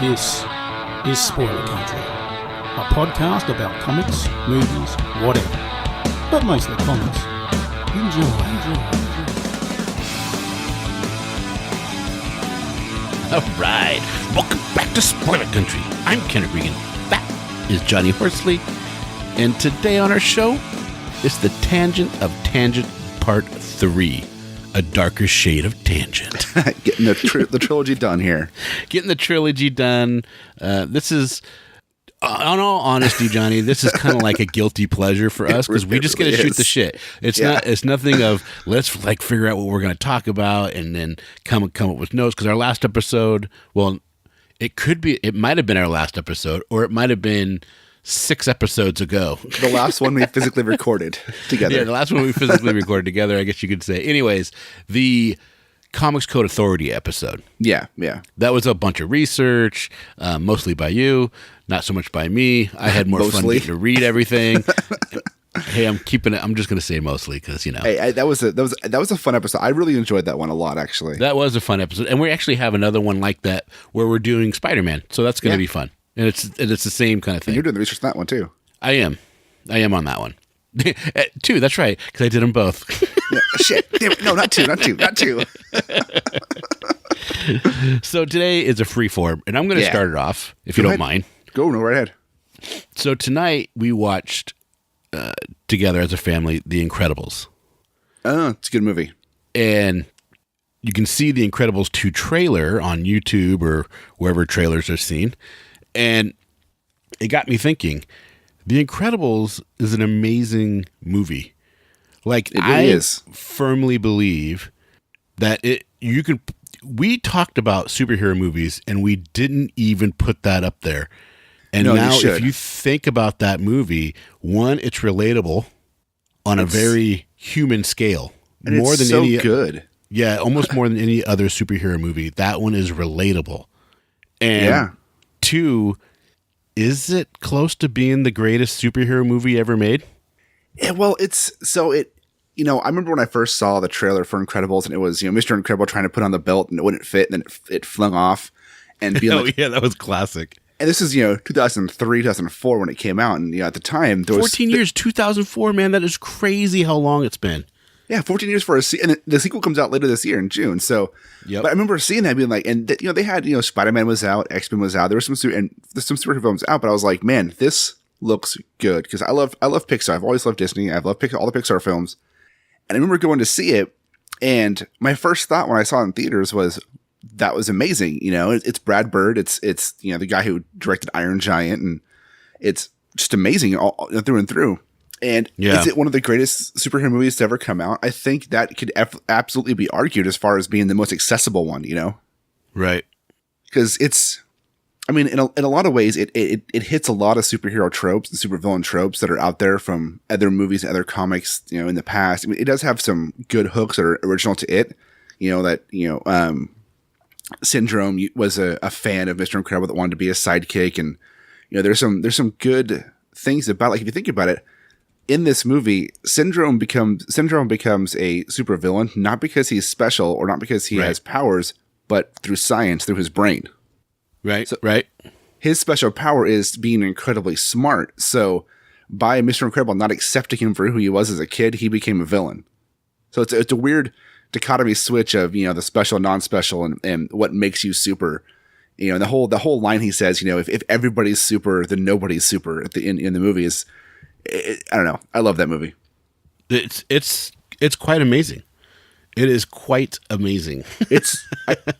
This is Spoiler Country, a podcast about comics, movies, whatever, but mostly comics. Enjoy. All right, welcome back to Spoiler Country. I'm Kenneth Regan. That is Johnny Horsley. And today on our show is the Tangent of Tangent Part 3. A darker shade of tangent. Getting the trilogy done here. Getting the trilogy done. This is, on all honesty, Johnny, this is kind of like a guilty pleasure for us because we just get to shoot the shit. It's nothing of let's like figure out what we're going to talk about and then come up with notes. Because our last episode, well, it might have been our last episode, or it might have been 6 episodes ago. The last one we physically recorded together. Yeah, the last one we physically recorded together, I guess you could say. Anyways, the Comics Code Authority episode. Yeah. That was a bunch of research, mostly by you, not so much by me. I had more fun getting to read everything. Hey, I'm keeping it. I'm just going to say mostly because, you know. Hey, that was a fun episode. I really enjoyed that one a lot, actually. That was a fun episode. And we actually have another one like that where we're doing Spider-Man. So that's going to be fun. And it's the same kind of thing. And you're doing the research on that one, too. I am on that one. 2, that's right, because I did them both. Yeah, shit. Damn it. No, not two. So today is a free form, and I'm going to start it off, if you don't mind. Go right ahead. So tonight we watched together as a family The Incredibles. Oh, it's a good movie. And you can see The Incredibles 2 trailer on YouTube or wherever trailers are seen. And it got me thinking, The Incredibles is an amazing movie. Like, it really is. Firmly believe that we talked about superhero movies and we didn't even put that up there. And now if you think about that movie, one, it's relatable on a very human scale. And more than so good. Yeah, almost more than any other superhero movie. That one is relatable. And 2, is it close to being the greatest superhero movie ever made? Yeah, well, I remember when I first saw the trailer for Incredibles and it was, Mr. Incredible trying to put on the belt and it wouldn't fit and then it flung off and being yeah, that was classic. And this is, 2003, 2004 when it came out. And, at the time, there was 14 years, 2004, man. That is crazy how long it's been. Yeah, 14 years for and the sequel comes out later this year in June. So, but I remember seeing that being like, and they had, Spider-Man was out, X-Men was out. There was some superhero films out, but I was like, man, this looks good because I love Pixar. I've always loved Disney. I've loved all the Pixar films, and I remember going to see it. And my first thought when I saw it in theaters was that was amazing. It's Brad Bird. It's the guy who directed Iron Giant, and it's just amazing all through and through. And is it one of the greatest superhero movies to ever come out? I think that could absolutely be argued as far as being the most accessible one, Right. Because in a lot of ways, it hits a lot of superhero tropes and supervillain tropes that are out there from other movies and other comics, in the past. It does have some good hooks that are original to it, Syndrome was a fan of Mr. Incredible that wanted to be a sidekick. And, there's some good things about, like, if you think about it, in this movie, Syndrome becomes a supervillain, not because he's special or not because he has powers, but through science, through his brain. Right. So right. His special power is being incredibly smart. So by Mr. Incredible not accepting him for who he was as a kid, he became a villain. So it's a weird dichotomy switch of, the special, non-special, and what makes you super. The whole line he says, if everybody's super, then nobody's super in the movie is. I don't know. I love that movie. It's quite amazing. It is quite amazing.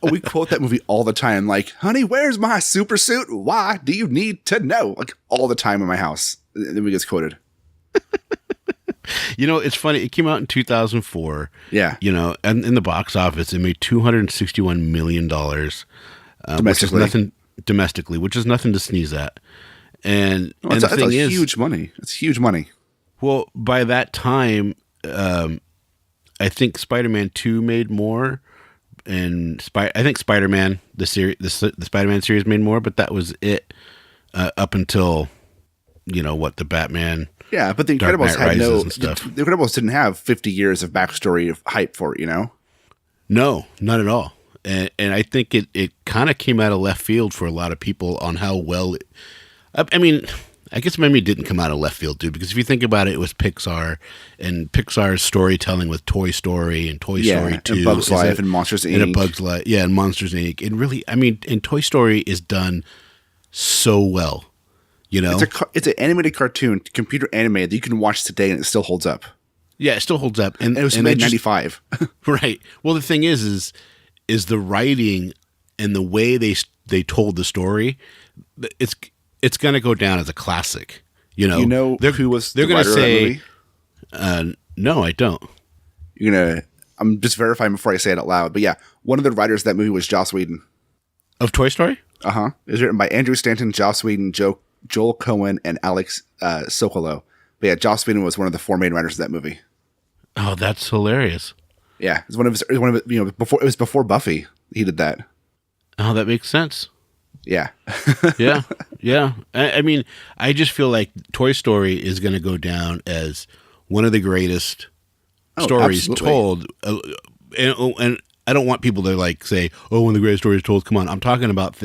We quote that movie all the time. Like, honey, where's my super suit? Why do you need to know? Like all the time in my house. The movie gets quoted. It's funny. It came out in 2004. Yeah. And in the box office, it made $261 million. Domestically, which is nothing to sneeze at. And the thing is, huge money. It's huge money. Well, by that time, I think Spider-Man 2 made more, and I think Spider-Man the Spider-Man series made more, but that was it up until the Batman. Yeah, but the Incredibles had the Incredibles didn't have 50 years of backstory of hype for it. No, not at all. and I think it kind of came out of left field for a lot of people on how well. I mean, I guess maybe it didn't come out of left field too, because if you think about it, it was Pixar, and Pixar's storytelling with Toy Story and Toy Story 2, and Bugs Life and Monsters Inc. and and Monsters Inc. And really, I mean, and Toy Story is done so well. You know, it's an animated cartoon, computer animated that you can watch today and it still holds up. Yeah, it still holds up, and it was made in '95. Right. Well, the thing is the writing and the way they told the story. It's going to go down as a classic. You know who was they're the going to writer say, of that movie? No, I don't. I'm just verifying before I say it out loud. But yeah, one of the writers of that movie was Joss Whedon. Of Toy Story? It was written by Andrew Stanton, Joss Whedon, Joel Cohen, and Alex Sokolow. But yeah, Joss Whedon was one of the 4 main writers of that movie. Oh, that's hilarious. Yeah, it's one of his, before it was before Buffy. He did that. Oh, that makes sense. Yeah. Yeah. I mean, I just feel like Toy Story is going to go down as one of the greatest stories told. And I don't want people to say, "Oh, one of the greatest stories told." Come on, I'm talking about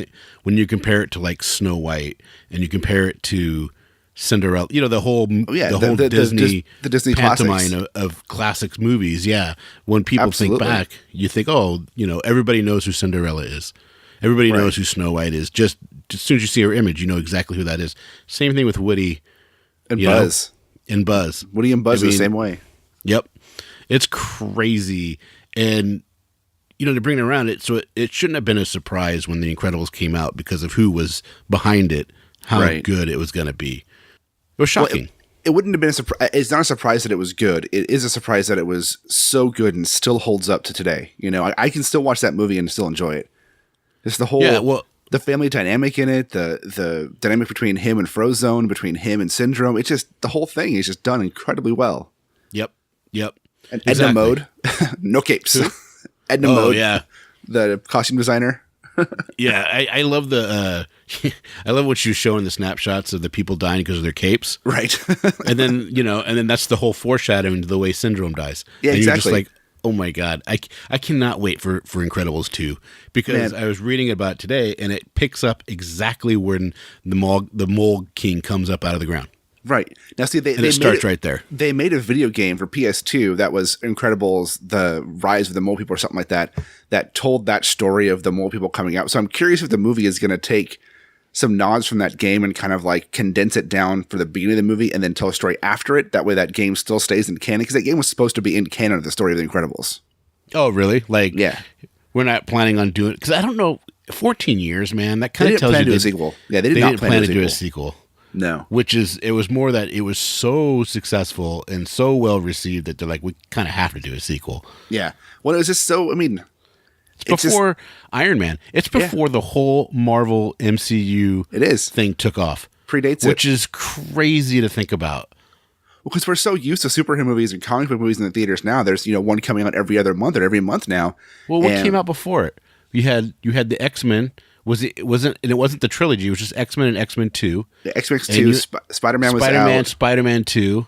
when you compare it to Snow White and you compare it to Cinderella. The whole Disney pantomime of classics movies. Yeah, when people think back, you think, "Oh, everybody knows who Cinderella is. Everybody knows who Snow White is. Just as soon as you see her image, you know exactly who that is." Same thing with Woody and Buzz. Woody and Buzz are the same way. Yep, it's crazy. And to bring it around, it shouldn't have been a surprise when The Incredibles came out because of who was behind it, how good it was going to be. It was shocking. Well, it wouldn't have been a surprise. It's not a surprise that it was good. It is a surprise that it was so good and still holds up to today. I can still watch that movie and still enjoy it. It's the whole the family dynamic in it, the dynamic between him and Frozone, between him and Syndrome. It's just the whole thing is just done incredibly well. Yep. And Edna Mode, no capes. Edna Mode, the costume designer. Yeah, I love I love what she was showing the snapshots of the people dying because of their capes. Right. and then that's the whole foreshadowing to the way Syndrome dies. Yeah, and exactly. You're just like, oh my God, I cannot wait for Incredibles 2 because I was reading about it today and it picks up exactly when the Mole King comes up out of the ground. Right. Now, see, it starts right there. They made a video game for PS2 that was Incredibles, The Rise of the Mole People or something like that told that story of the Mole People coming out. So I'm curious if the movie is going to take some nods from that game and kind of condense it down for the beginning of the movie and then tell a story after it. That way that game still stays in canon because that game was supposed to be in canon of the story of The Incredibles. Oh, really? Yeah. We're not planning on doing it because I don't know, 14 years, man, that kind of tells you they didn't plan to do a sequel. Yeah, they didn't plan to do a sequel. No. It was more that it was so successful and so well received that they're like, we kind of have to do a sequel. Yeah. Well, it was just so, it's before Iron Man. It's before the whole Marvel MCU thing took off. Predates it. Which is crazy to think about. Because we're so used to superhero movies and comic book movies in the theaters now. There's, one coming out every other month or every month now. Well, what came out before it? You had the X-Men. It wasn't the trilogy. It was just X-Men and X-Men 2. The X-Men 2, Spider-Man was out. Spider-Man 2.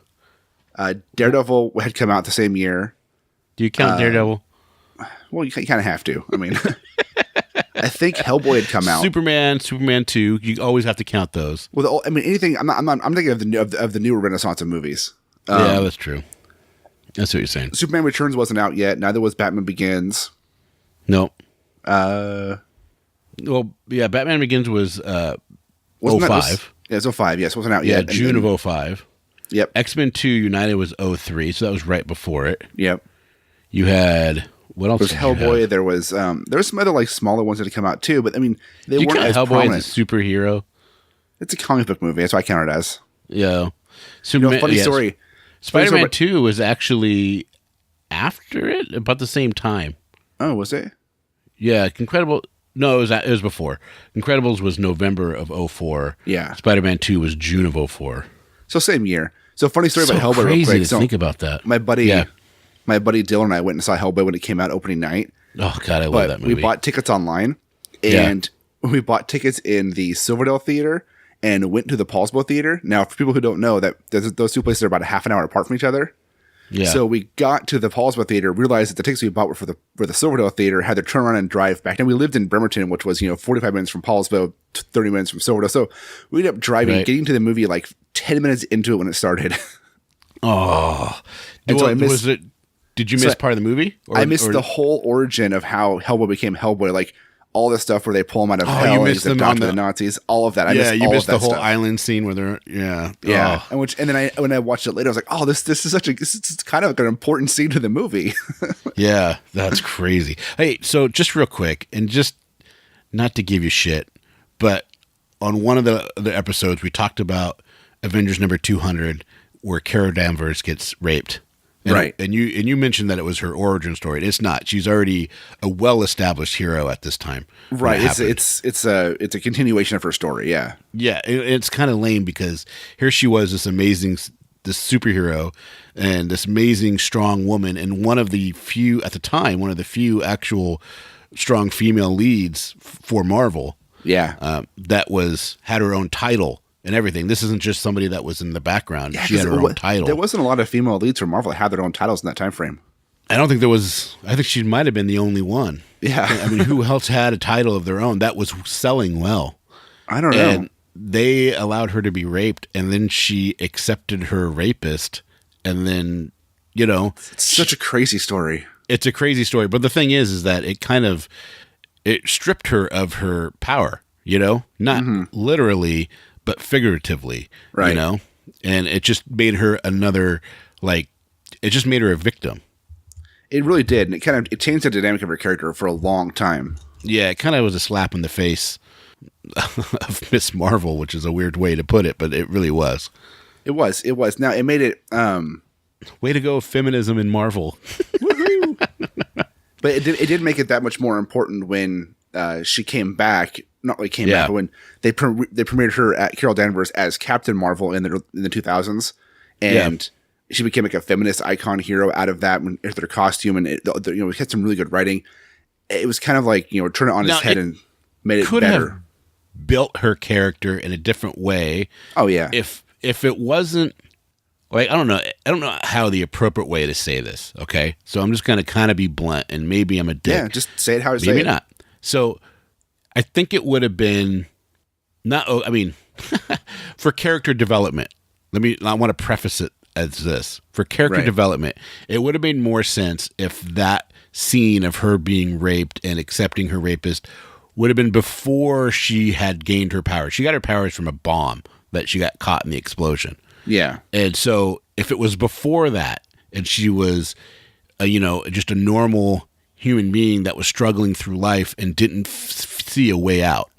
Daredevil had come out the same year. Do you count Daredevil? Well, you kind of have to. I think Hellboy had come out. Superman 2. You always have to count those. Well, anything. I'm thinking of the newer renaissance of movies. Yeah, that's true. That's what you're saying. Superman Returns wasn't out yet. Neither was Batman Begins. No. Well, yeah, Batman Begins was 05. It was 05, yes. It wasn't out yet. Yeah, June of 05. Yep. X-Men 2 United was 03, so that was right before it. Yep. You had... What else? There was Hellboy. There was some other smaller ones that had come out too, but they weren't as Hellboy prominent. As a superhero? It's a comic book movie. That's what I count it as. Yeah. Funny story. Spider-Man 2 was actually after it, about the same time. Oh, was it? Yeah, Incredible... No, it was before. Incredibles was November of 04. Yeah. Spider-Man 2 was June of 04. So same year. So funny story about Hellboy. Crazy real quick. to think about that. My buddy Dylan and I went and saw Hellboy when it came out opening night. Oh God, I love that movie. We bought tickets online, and we bought tickets in the Silverdale Theater and went to the Paulsbo Theater. Now, for people who don't know, that those two places are about a half an hour apart from each other. Yeah. So we got to the Hallsville Theater, realized that the tickets we bought were for the Silverdale Theater, had to turn around and drive back. And we lived in Bremerton, which was, 45 minutes from Hallsville, 30 minutes from Silverdale. So we ended up driving, getting to the movie like 10 minutes into it when it started. Oh. And so I missed, did you miss part of the movie? I missed the whole origin of how Hellboy became Hellboy, like all the stuff where they pull him out of hell you and missed he's adopted the Nazis, all of that. You missed the whole stuff. island scene where they're yeah. Oh. And then when I watched it later, I was like, oh, this is kind of like an important scene to the movie. Yeah, that's crazy. Hey, so just real quick, and just not to give you shit, but on one of the episodes we talked about Avengers number 200, where Carol Danvers gets raped. Right. And you mentioned that it was her origin story. It's not. She's already a well-established hero at this time. Right. It's a continuation of her story. Yeah. Yeah. It's kind of lame because here she was, this superhero and this amazing strong woman, and one of the few actual strong female leads for Marvel. Yeah. That had her own title and everything. This isn't just somebody that was in the background. Yeah, she had her own title. There wasn't a lot of female leads for Marvel that had their own titles in that time frame. I don't think there was. I think she might have been the only one. Yeah. I mean, who else had a title of their own that was selling well? I don't know. And they allowed her to be raped, and then she accepted her rapist, and then, It's such a crazy story. It's a crazy story. But the thing is that it stripped her of her power, not literally, but figuratively, right. And it just made her it just made her a victim. It really did. And it changed the dynamic of her character for a long time. Yeah. It kind of was a slap in the face of Miss Marvel, which is a weird way to put it, but it really was. It was. Now it made it, way to go, feminism in Marvel. But it did make it that much more important when she came back. Not like came back, but when they premiered her at Carol Danvers as Captain Marvel in the 2000s, and she became like a feminist icon hero out of that with their costume, and we had some really good writing. It was kind of like turn it on its head and made it could better. Have built her character in a different way. Oh yeah. If it wasn't like, I don't know how the appropriate way to say this. Okay, so I'm just gonna kind of be blunt, and maybe I'm a dick. Yeah, just say it how you say it. Maybe not. So I think it would have been for character development. I want to preface it as this. For character development, it would have made more sense if that scene of her being raped and accepting her rapist would have been before she had gained her powers. She got her powers from a bomb that she got caught in the explosion. Yeah. And so if it was before that and she was, just a normal human being that was struggling through life and didn't see a way out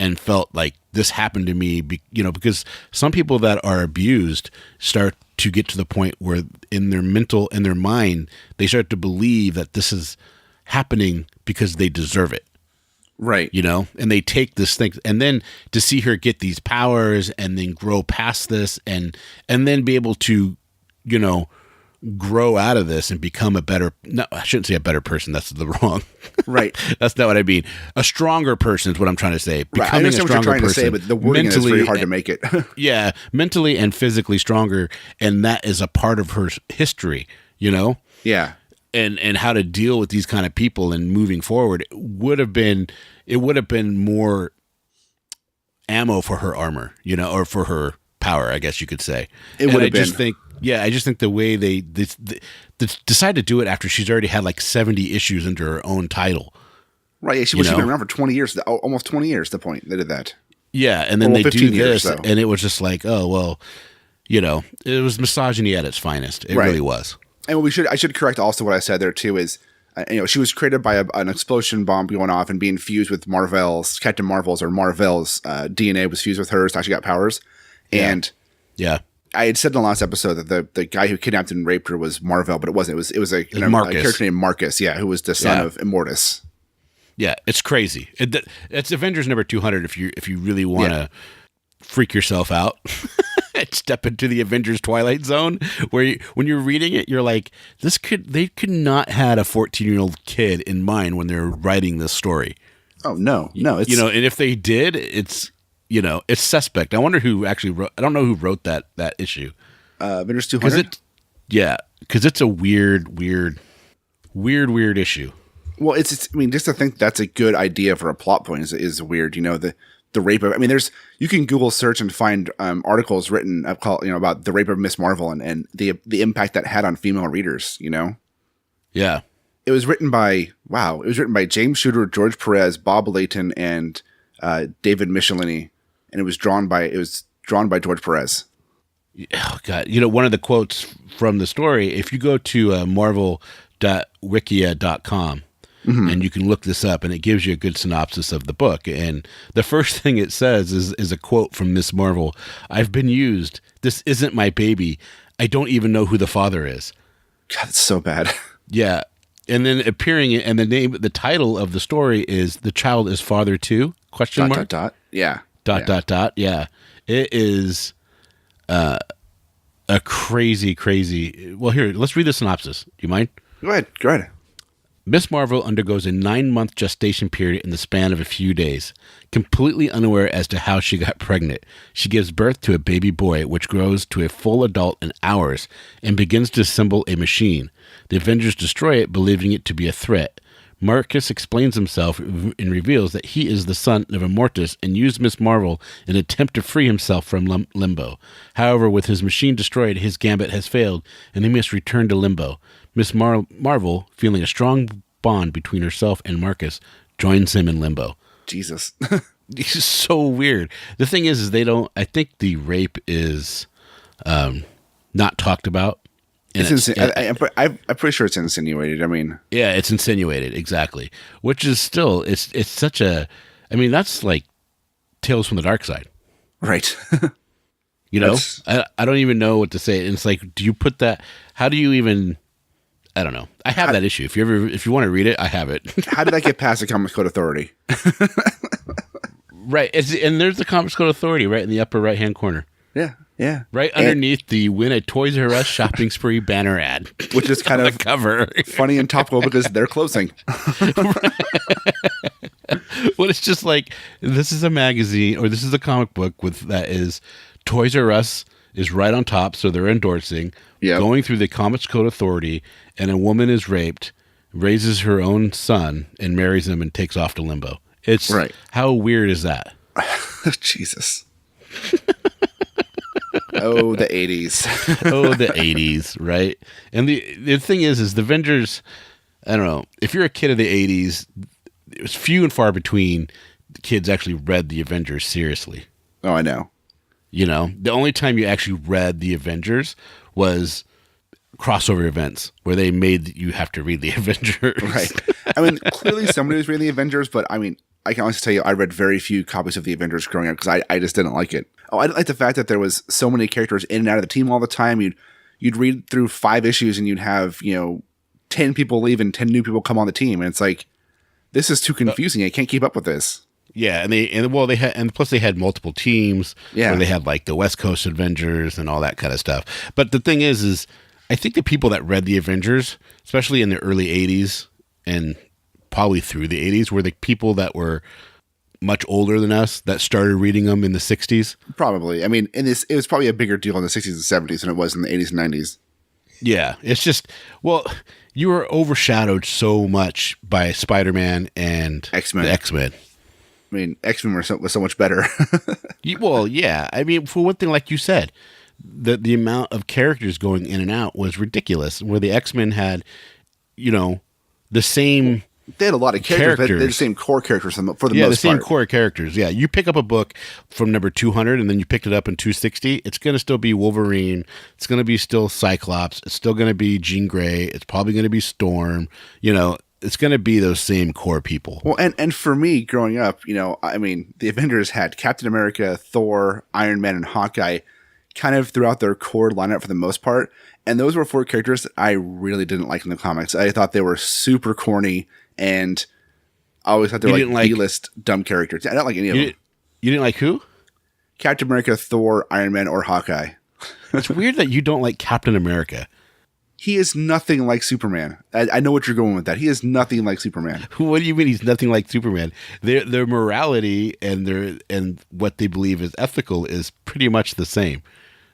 and felt like this happened to me, because some people that are abused start to get to the point where in their mind, they start to believe that this is happening because they deserve it. Right. And they take this thing, and then to see her get these powers and then grow past this and then be able to, grow out of this and become I shouldn't say a better person. That's the wrong. Right. That's not what I mean. A stronger person is what I'm trying to say. Right. I understand what you're trying to say, but the wording is very hard to make it. Yeah. Mentally and physically stronger. And that is a part of her history, Yeah. And how to deal with these kind of people and moving forward. It would have been more ammo for her armor, or for her power, I guess you could say. It would have been. I just think the way they decide to do it after she's already had like 70 issues under her own title. Right. Yeah, she's been around for 20 years, almost 20 years, the point they did that. Yeah. And then they do this, and it was just like, oh, well, it was misogyny at its finest. It really was. And I should correct also what I said there too is, she was created by an explosion bomb going off and being fused with Captain Marvel's DNA was fused with hers. Now she got powers. Yeah. And I had said in the last episode that the guy who kidnapped and raped her was Marvel, but it wasn't. It was a character named Marcus, who was the son of Immortus. Yeah, it's crazy. It's Avengers number 200 if you really want to freak yourself out. Step into the Avengers Twilight Zone, where when you're reading it, you're like, they could not had a 14-year-old kid in mind when they're writing this story. Oh no, it's and if they did, it's suspect. I wonder who actually wrote. I don't know who wrote that issue. Avengers 200. because it's a weird issue. Well, it's I mean, just to think that's a good idea for a plot point is weird. You know, the rape of, I mean, you can Google search and find articles written about the rape of Miss Marvel and the impact that had on female readers, you know? Yeah. It was written by James Shooter, George Perez, Bob Layton, and David Michelini, and it was drawn by George Perez. Oh God. You know, one of the quotes from the story, if you go to marvel.wikia.com, and you can look this up, and it gives you a good synopsis of the book. And the first thing it says is a quote from Miss Marvel. "I've been used. This isn't my baby. I don't even know who the father is." God, it's so bad. Yeah. And then appearing, and the title of the story is "The Child is Father Too?" ? Yeah. Yeah. It is a crazy. Well, here, let's read the synopsis. Do you mind? Go ahead. Miss Marvel undergoes a 9-month gestation period in the span of a few days. Completely unaware as to how she got pregnant, she gives birth to a baby boy, which grows to a full adult in hours and begins to assemble a machine. The Avengers destroy it, believing it to be a threat. Marcus explains himself and reveals that he is the son of Immortus and used Miss Marvel in an attempt to free himself from Limbo. However, with his machine destroyed, his gambit has failed, and he must return to Limbo. Miss Marvel, feeling a strong bond between herself and Marcus, joins him in Limbo. Jesus. It's so weird. The thing is I think the rape is not talked about. It's I'm pretty sure it's insinuated. I mean, yeah, it's insinuated, exactly. Which is still, it's such a, I mean, that's like Tales from the Dark Side. Right. You know, I don't even know what to say. And it's like, do you put that, how do you even, I don't know. I have that issue. If you want to read it, I have it. How did I get past the Comics Code Authority? Right. And there's the Comics Code Authority right in the upper right-hand corner. Yeah. Right underneath the "Win a Toys R Us shopping spree" banner ad. Which is kind of cover. Funny and topical because they're closing. Well, it's just like, this is a magazine, or this is a comic book that is Toys R Us is right on top, so they're endorsing, going through the Comics Code Authority, and a woman is raped, raises her own son, and marries him and takes off to Limbo. It's right. How weird is that? Jesus. Oh, the 80s. Oh, the 80s, right? And the thing is the Avengers, I don't know, if you're a kid of the 80s, it was few and far between kids actually read the Avengers seriously. Oh, I know. You know, the only time you actually read the Avengers was crossover events where they made you have to read the Avengers. Right. I mean, clearly somebody was reading the Avengers, but I mean, I can honestly tell you I read very few copies of the Avengers growing up because I just didn't like it. Oh, I didn't like the fact that there was so many characters in and out of the team all the time. You'd read through 5 issues and you'd have, 10 people leave and 10 new people come on the team. And it's like, this is too confusing. I can't keep up with this. Yeah, plus they had multiple teams. Yeah, where they had like the West Coast Avengers and all that kind of stuff. But the thing is I think the people that read the Avengers, especially in the early '80s and probably through the '80s, were the people that were much older than us that started reading them in the '60s. Probably. I mean, it was probably a bigger deal in the '60s and '70s than it was in the '80s and '90s. Yeah, it's just, well, you were overshadowed so much by Spider-Man and X-Men. The X-Men. I mean, X-Men was so much better. Well, yeah. I mean, for one thing, like you said, the amount of characters going in and out was ridiculous. Where the X-Men had, the same... They had a lot of characters. But they're the same core characters for the most part. Yeah, the same core characters. Yeah, you pick up a book from number 200 and then you picked it up in 260, it's going to still be Wolverine. It's going to be still Cyclops. It's still going to be Jean Grey. It's probably going to be Storm. It's going to be those same core people. Well, and for me, growing up, I mean, the Avengers had Captain America, Thor, Iron Man, and Hawkeye kind of throughout their core lineup for the most part. And those were 4 characters that I really didn't like in the comics. I thought they were super corny, and I always thought they were like B-list dumb characters. I don't like any of them. You didn't like who? Captain America, Thor, Iron Man, or Hawkeye. It's weird that you don't like Captain America. He is nothing like Superman. I know what you're going with that. He is nothing like Superman. What do you mean he's nothing like Superman? Their morality and what they believe is ethical is pretty much the same.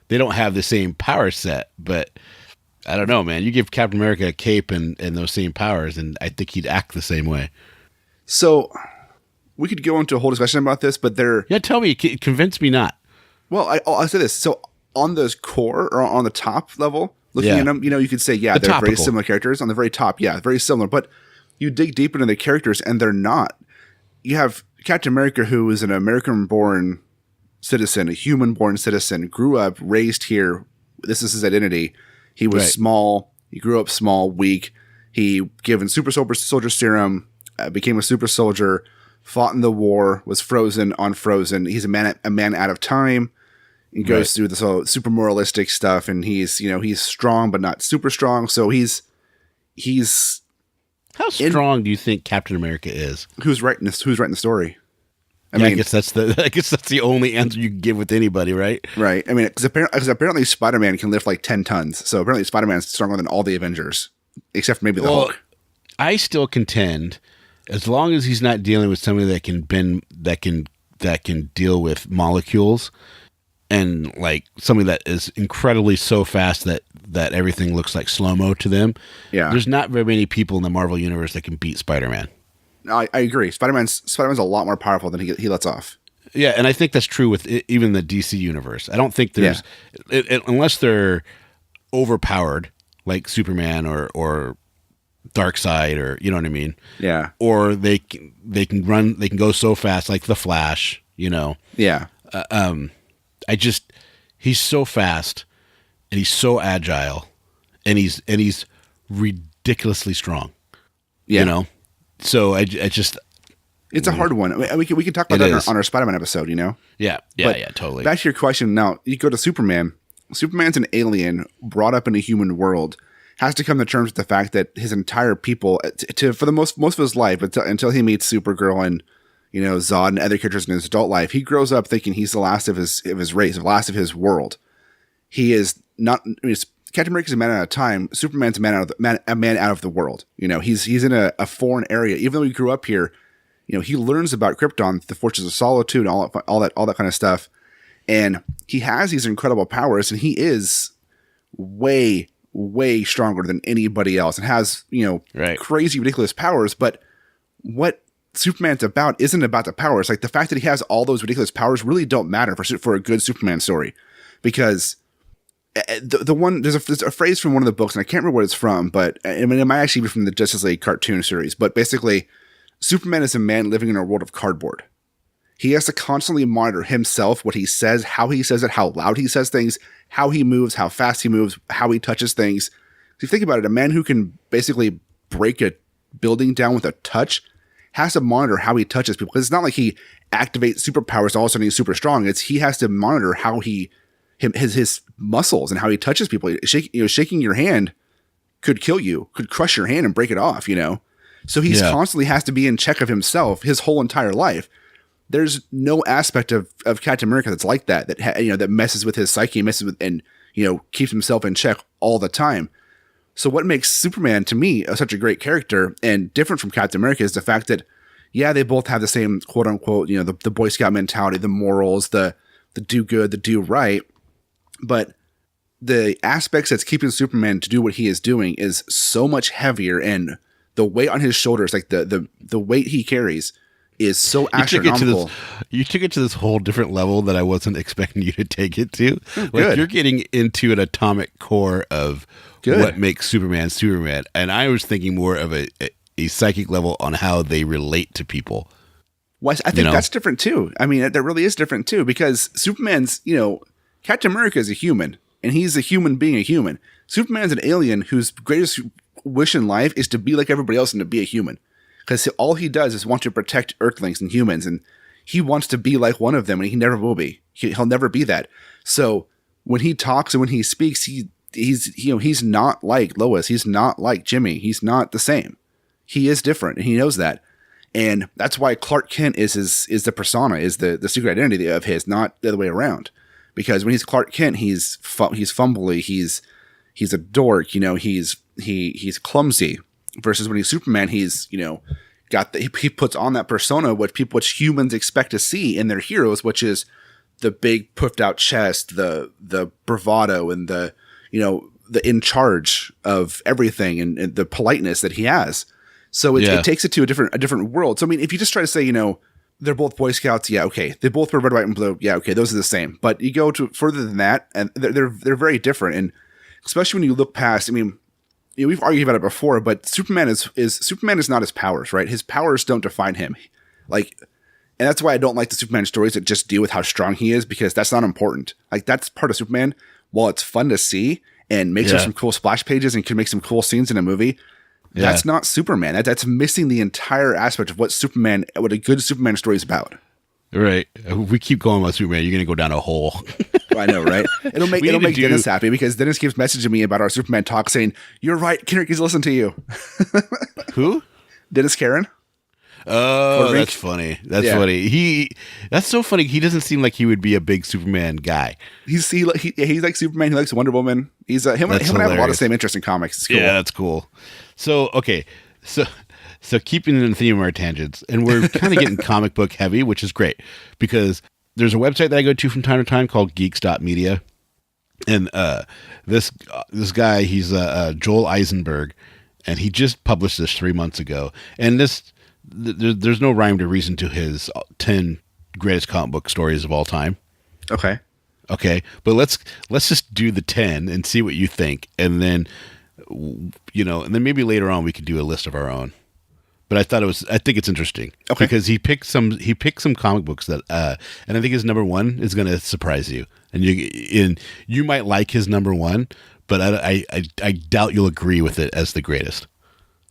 They don't have the same power set, but I don't know, man. You give Captain America a cape and those same powers, and I think he'd act the same way. So we could go into a whole discussion about this, but tell me, convince me not. Well, I'll say this. So on the core or on the top level, looking at them, you could say, they're topical. Very similar characters. On the very top, very similar. But you dig deep into the characters, and they're not. You have Captain America, who is an American-born citizen, a human-born citizen, grew up, raised here. This is his identity. He was small. He grew up small, weak. He given super soldier serum, became a super soldier, fought in the war, was frozen, unfrozen. He's a man out of time. He goes through this whole super moralistic stuff, and he's strong but not super strong. So he's how strong do you think Captain America is? Who's writing the story? I guess that's the only answer you can give with anybody, right? Right. I mean, because apparently Spider-Man can lift like 10 tons. So apparently Spider-Man's stronger than all the Avengers, except for maybe the Hulk. I still contend, as long as he's not dealing with somebody that can deal with molecules, and like somebody that is incredibly so fast that everything looks like slow-mo to them. Yeah. There's not very many people in the Marvel universe that can beat Spider-Man. I agree. Spider-Man's a lot more powerful than he lets off. Yeah, and I think that's true with even the DC universe. I don't think there's unless they're overpowered like Superman or Darkseid, or you know what I mean. Yeah. Or they can go so fast like the Flash. Yeah. He's so fast, and he's so agile, and he's ridiculously strong. Yeah. So I just it's a hard one. I mean, we can talk about that on our Spider-Man episode. Yeah, totally. Back to your question. Now you go to Superman. Superman's an alien brought up in a human world. Has to come to terms with the fact that his entire people, for the most of his life, until he meets Supergirl and Zod and other characters in his adult life, he grows up thinking he's the last of his race, the last of his world. He is not. I mean, Captain America's a man out of time. Superman's a man out of the world. He's in a foreign area. Even though he grew up here, he learns about Krypton, the Forces of Solitude, all that kind of stuff, and he has these incredible powers, and he is way stronger than anybody else, and has crazy ridiculous powers. But what Superman's about isn't about the powers. Like the fact that he has all those ridiculous powers really don't matter for a good Superman story, because there's a phrase from one of the books, and I can't remember what it's from, but I mean, it might actually be from the Justice League cartoon series. But basically, Superman is a man living in a world of cardboard. He has to constantly monitor himself, what he says, how he says it, how loud he says things, how he moves, how fast he moves, how he touches things. If you think about it, a man who can basically break a building down with a touch has to monitor how he touches people. Because it's not like he activates superpowers, all of a sudden he's super strong. He has to monitor how his muscles and how he touches people. Shaking your hand could kill you, could crush your hand and break it off, So he's constantly has to be in check of himself his whole entire life. There's no aspect of Captain America that's like that that messes with his psyche, messes with and keeps himself in check all the time. So what makes Superman to me such a great character and different from Captain America is the fact that they both have the same quote unquote the Boy Scout mentality, the morals, the do good, the do right. But the aspects that's keeping Superman to do what he is doing is so much heavier, and the weight on his shoulders, like the weight he carries, is so astronomical. You took it to this whole different level that I wasn't expecting you to take it to. Like you're getting into an atomic core of what makes Superman Superman, and I was thinking more of a psychic level on how they relate to people. Well, I think that's different too. I mean, that really is different too, because Superman's Captain America is a human, and he's a human being a human. Superman's an alien whose greatest wish in life is to be like everybody else and to be a human. Because all he does is want to protect Earthlings and humans, and he wants to be like one of them, and he never will be. He'll never be that. So when he talks and when he speaks, he's not like Lois. He's not like Jimmy. He's not the same. He is different, and he knows that. And that's why Clark Kent is the persona, is the secret identity of his, not the other way around. Because when he's Clark Kent, he's fumbly, he's a dork, he's clumsy. Versus when he's Superman, he's he puts on that persona which humans expect to see in their heroes, which is the big puffed out chest, the bravado, and the the in charge of everything and the politeness that he has. So it takes it to a different world. So I mean, if you just try to say, they're both Boy Scouts, yeah, okay. They both wear red, white, and blue, yeah, okay. Those are the same. But you go to further than that, and they're very different. And especially when you look past, I mean, we've argued about it before, but Superman is not his powers, right? His powers don't define him. Like, and that's why I don't like the Superman stories that just deal with how strong he is, because that's not important. Like, that's part of Superman. While it's fun to see and makes some cool splash pages and can make some cool scenes in a movie, that's not Superman. That's missing the entire aspect of what a good Superman story is about. Right. If we keep going about Superman, you're going to go down a hole. I know, right? It'll make Dennis happy, because Dennis keeps messaging me about our Superman talk saying, "You're right, Kendrick is listening to you." Who? Dennis Karen. Oh, that's funny. That's funny. That's so funny. He doesn't seem like he would be a big Superman guy. He's like Superman. He likes Wonder Woman. He's him and I have a lot of same interest in comics. It's cool. Yeah, that's cool. So okay, so keeping in the theme of our tangents, and we're kind of getting comic book heavy, which is great, because there's a website that I go to from time to time called geeks.media, and this guy, he's Joel Eisenberg, and he just published this 3 months ago, and there's no rhyme to reason to his 10 greatest comic book stories of all time. Okay, but let's just do the 10 and see what you think, and then and then maybe later on we could do a list of our own. But I think it's interesting, because he picked some comic books that, and I think his number one is going to surprise you, and you might like his number one, but I doubt you'll agree with it as the greatest.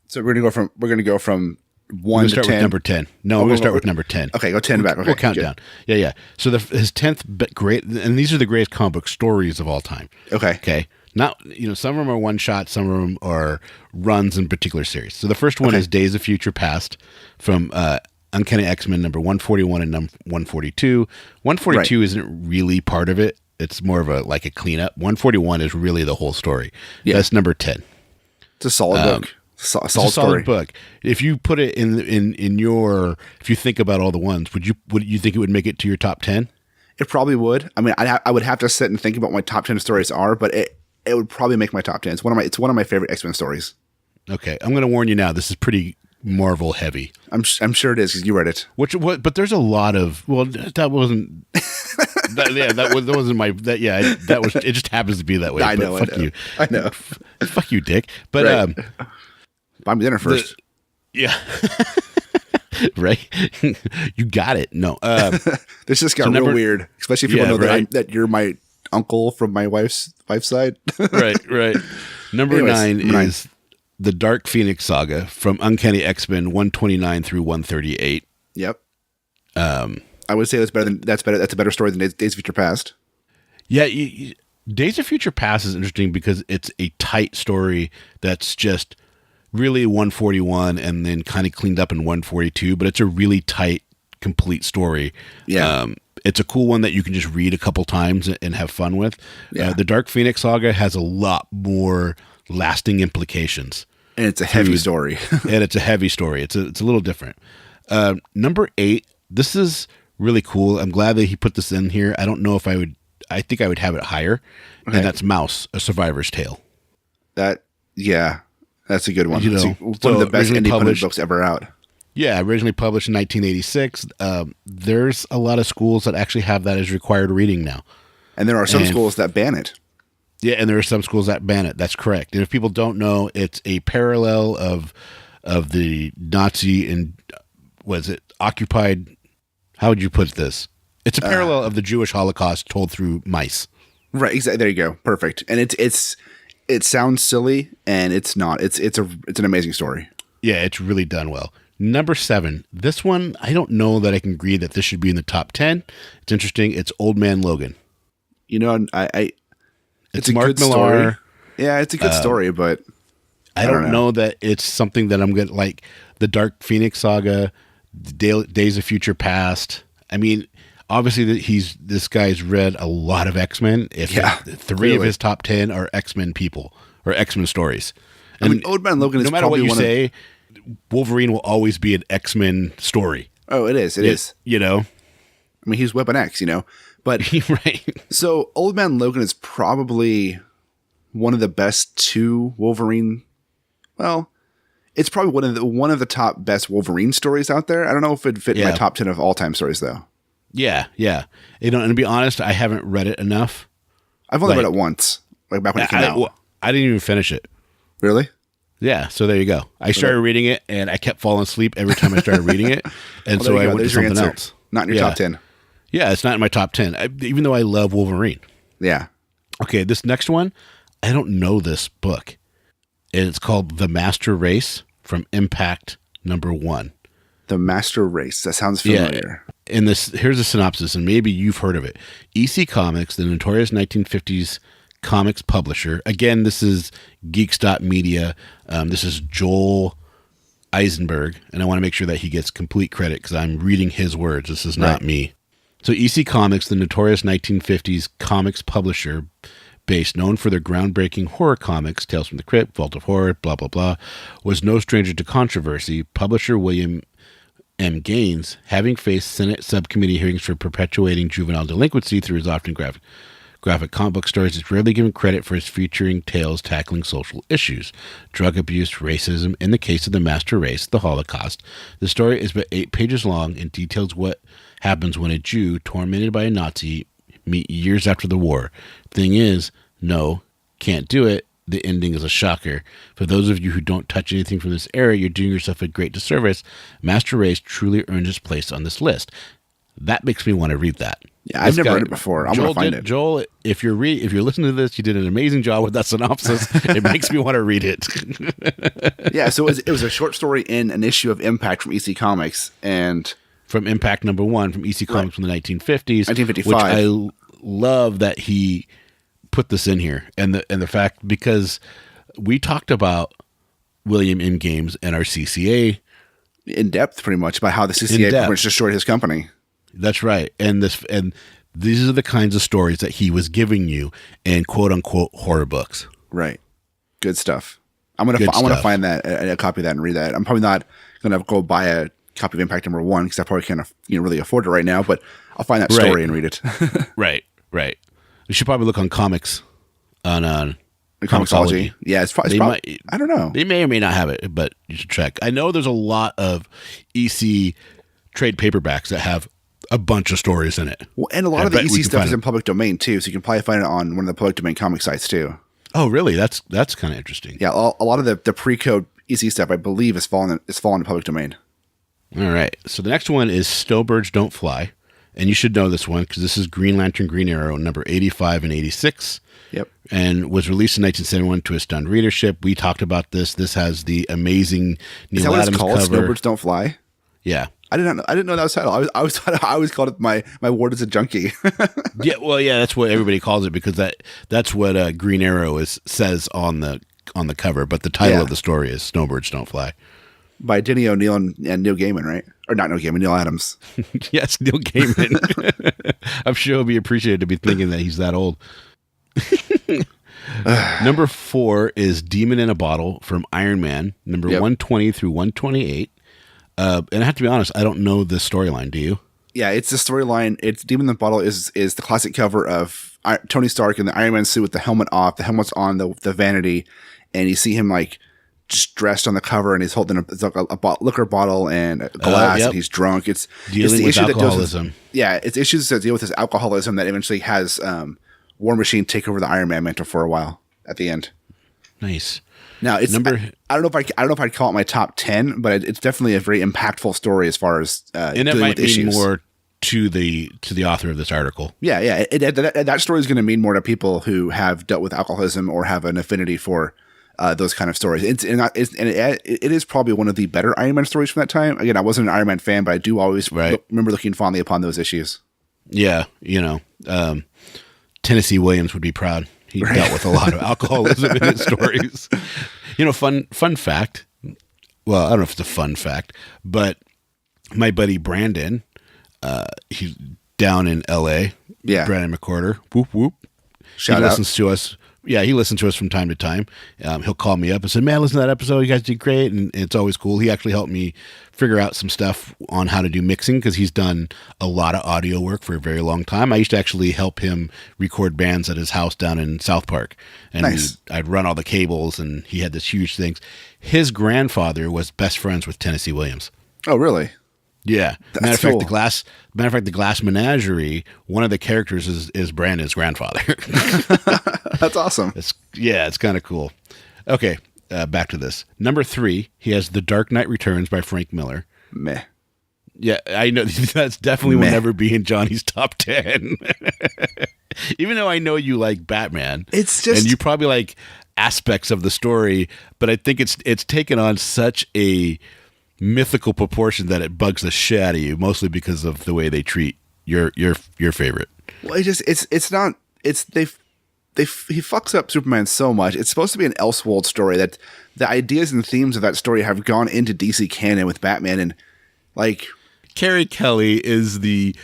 So we're gonna go from 1 to 10. With number 10. No, we're going to start with number 10. Okay, go 10 back. Okay, we'll count down. Yeah. So his 10th great, and these are the greatest comic book stories of all time. Okay. Not, some of them are one shot, some of them are runs in particular series. So the first one is Days of Future Past from Uncanny X-Men number 141 and number 142. 142 isn't really part of it. It's more of a cleanup. 141 is really the whole story. Yeah. That's number 10. It's a solid book. It's a solid book. If you put it in your, if you think about all the ones, would you think it would make it to your top 10? It probably would. I mean, I would have to sit and think about what my top 10 stories are, but it would probably make my top 10. It's one of my favorite X-Men stories. Okay, I'm going to warn you now. This is pretty Marvel heavy. I'm sure it is, because you read it. But there's a lot of, that wasn't. That wasn't my. It just happens to be that way. I know. I know. Fuck you, Dick. But buy me dinner first. Yeah. Right. You got it. No. This just got real weird, especially if people know that you're my uncle from my wife's side. Right. Number 9 is the Dark Phoenix Saga from Uncanny X-Men 129 through 138. Yep. I would say that's better. That's a better story than Days of Future Past. Yeah, Days of Future Past is interesting because it's a tight story that's just really 141 and then kind of cleaned up in 142, but it's a really tight, complete story. Yeah. It's a cool one that you can just read a couple times and have fun with. Yeah. The Dark Phoenix Saga has a lot more lasting implications. And it's a heavy story. It's a little different. Number 8, this is really cool. I'm glad that he put this in here. I don't know if I think I would have it higher. Okay. And that's Mouse, A Survivor's Tale. That's a good one. One of the best independent books ever out. Yeah, originally published in 1986. There's a lot of schools that actually have that as required reading now. And there are some schools that ban it. Yeah, and there are some schools that ban it. That's correct. And if people don't know, it's a parallel of the Nazi and occupied. How would you put this? It's a parallel of the Jewish Holocaust told through mice. Right. Exactly. There you go. Perfect. And it sounds silly, and it's not. It's an amazing story. Yeah, it's really done well. Number 7. This one, I don't know that I can agree that this should be in the top 10. It's interesting. It's Old Man Logan. It's a Mark good Millar. Story. Yeah, it's a good story, but I don't know that it's something that I'm going to like. The Dark Phoenix Saga, Days of Future Past. I mean, obviously this guy's read a lot of X-Men. Three of his top 10 are X-Men people or X-Men stories. And I mean, Old Man Logan is no matter what you say, Wolverine will always be an X-Men story. Oh, it is. It is. I mean, he's Weapon X, but right. So Old Man Logan is probably one of the best 2 Wolverine. Well, it's probably one of the top best Wolverine stories out there. I don't know if it'd fit in my top 10 of all time stories though. Yeah. And to be honest, I haven't read it enough. I've only read it once, like back when it came out. I didn't even finish it. Really? Yeah. So there you go. I started reading it, and I kept falling asleep every time I started reading it, and so I went to something else. Not in your top 10. Yeah, it's not in my top 10, even though I love Wolverine. Yeah. Okay, this next one, I don't know this book. It's called The Master Race from Impact #1. The Master Race. That sounds familiar. Yeah. And here's a synopsis, and maybe you've heard of it. EC Comics, the notorious 1950s comics publisher. Again, this is geeks.media. This is Joel Eisenberg, and I want to make sure that he gets complete credit because I'm reading his words. This is not me. So EC Comics, the notorious 1950s comics publisher, based known for their groundbreaking horror comics, Tales from the Crypt, Vault of Horror, blah, blah, blah, was no stranger to controversy. Publisher William M. Gaines, having faced Senate subcommittee hearings for perpetuating juvenile delinquency through his often graphic comic book stories, is rarely given credit for his featuring tales tackling social issues, drug abuse, racism. In the case of The Master Race, the Holocaust, the story is but 8 pages long and details what happens when a Jew, tormented by a Nazi, meet years after the war. Thing is, no, can't do it. The ending is a shocker. For those of you who don't touch anything from this era, you're doing yourself a great disservice. Master Race truly earned its place on this list. That makes me want to read that. Yeah, I've never read it before. I'm going to find it. Joel, if you're listening to this, you did an amazing job with that synopsis. It makes me want to read it. Yeah, so it was a short story in an issue of Impact from EC Comics, and from Impact #1 from EC Comics from the 1950s, 1955. Which I love that he put this in here, and the fact, because we talked about William M. Gaines and our CCA in depth, pretty much, about how the CCA pretty much destroyed his company. That's right, and these are the kinds of stories that he was giving you in quote unquote horror books. Right, good stuff. I'm gonna find that a copy of that and read that. I'm probably not gonna go buy a copy of Impact #1 because I probably can't really afford it right now. But I'll find that story and read it. Right. You should probably look on comics on Comixology. Yeah, it's probably. I don't know. They may or may not have it, but you should check. I know there's a lot of EC trade paperbacks that have a bunch of stories in it. Well, and a lot of the EC stuff is in public domain too, so you can probably find it on one of the public domain comic sites too. Oh, really? That's kind of interesting. Yeah, a lot of the pre-code EC stuff, I believe, is fallen in public domain. All right. So the next one is Snowbirds Don't Fly. And you should know this one because this is Green Lantern, Green Arrow, number 85 and 86. Yep. And was released in 1971 to a stunned readership. We talked about this. This has the amazing Neil Adams cover. Snowbirds Don't Fly? Yeah. I didn't know that was the title. I always called it my ward is a junkie. Yeah, that's what everybody calls it because that's what Green Arrow says on the cover. But the title of the story is Snowbirds Don't Fly. By Denny O'Neil and Neil Gaiman, right? Or not Neil Gaiman, Neil Adams. Yes, Neil Gaiman. I'm sure he'll be appreciated to be thinking that he's that old. Number 4 is Demon in a Bottle from Iron Man, number 120 through 128. And I have to be honest, I don't know this storyline. Do you? Yeah, it's the storyline. It's Demon in the Bottle is the classic cover of Tony Stark in the Iron Man suit with the helmet off. The helmet's on the vanity, and you see him like just dressed on the cover, and he's holding a liquor bottle and a glass, and he's drunk. It's dealing with alcoholism. It's issues that deal with his alcoholism that eventually has War Machine take over the Iron Man mantle for a while at the end. Nice. Now it's I don't know if I'd call it my top 10, but it's definitely a very impactful story as far as and it might mean more to the author of this article. Yeah. That story is going to mean more to people who have dealt with alcoholism or have an affinity for those kind of stories. It is probably one of the better Iron Man stories from that time. Again, I wasn't an Iron Man fan, but I do always remember looking fondly upon those issues. Yeah, Tennessee Williams would be proud. He dealt with a lot of alcoholism in his stories. Fun fact. Well, I don't know if it's a fun fact, but my buddy Brandon, he's down in L.A. Yeah, Brandon McCorder. Whoop whoop. Shout he out. Listens to us he listens to us from time to time. He'll call me up and say, man, listen to that episode. You guys did great. And it's always cool. He actually helped me figure out some stuff on how to do mixing because he's done a lot of audio work for a very long time. I used to actually help him record bands at his house down in South Park. And nice. I'd run all the cables, and he had this huge thing. His grandfather was best friends with Tennessee Williams. Oh, really? Yeah. That's Matter of fact, cool. the Glass Menagerie, one of the characters is Brandon's grandfather. That's awesome. It's kind of cool. Okay, back to this. Number 3, he has The Dark Knight Returns by Frank Miller. Meh. Yeah, I know that's definitely will never be in Johnny's top 10. Even though I know you like Batman, it's just, and you probably like aspects of the story, but I think it's taken on such a mythical proportion that it bugs the shit out of you, mostly because of the way they treat your favorite. Well, he fucks up Superman so much. It's supposed to be an Elseworld story that the ideas and themes of that story have gone into DC canon with Batman, and like Carrie Kelly is the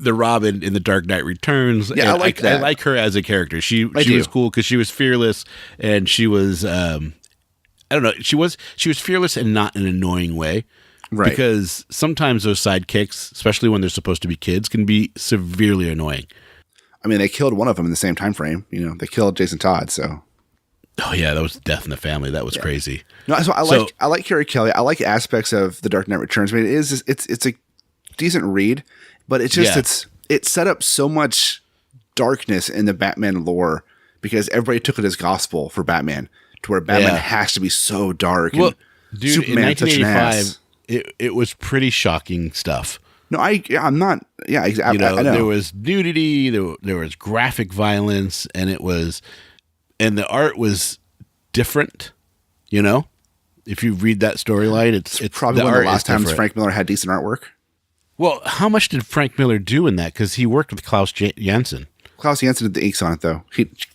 Robin in The Dark Knight Returns. Yeah, I like that. I like her as a character. She was cool because she was fearless, and she was I don't know. She was fearless and not in an annoying way. Right. Because sometimes those sidekicks, especially when they're supposed to be kids, can be severely annoying. I mean, they killed one of them in the same time frame. You know, they killed Jason Todd. So. Oh yeah, that was death in the family. That was crazy. No, so I like Carrie Kelly. I like aspects of The Dark Knight Returns. I mean, it's a decent read, but it's just it's set up so much darkness in the Batman lore because everybody took it as gospel for Batman. To where Batman has to be so dark. Well, and dude, Superman, in 1985, it was pretty shocking stuff. No, I'm not. Yeah, exactly. I know. There was nudity, there was graphic violence, and the art was different. You know, if you read that storyline, it's probably one of the last times Frank Miller had decent artwork. Well, how much did Frank Miller do in that? Because he worked with Klaus Janson. Klaus Janson did the inks on it, though.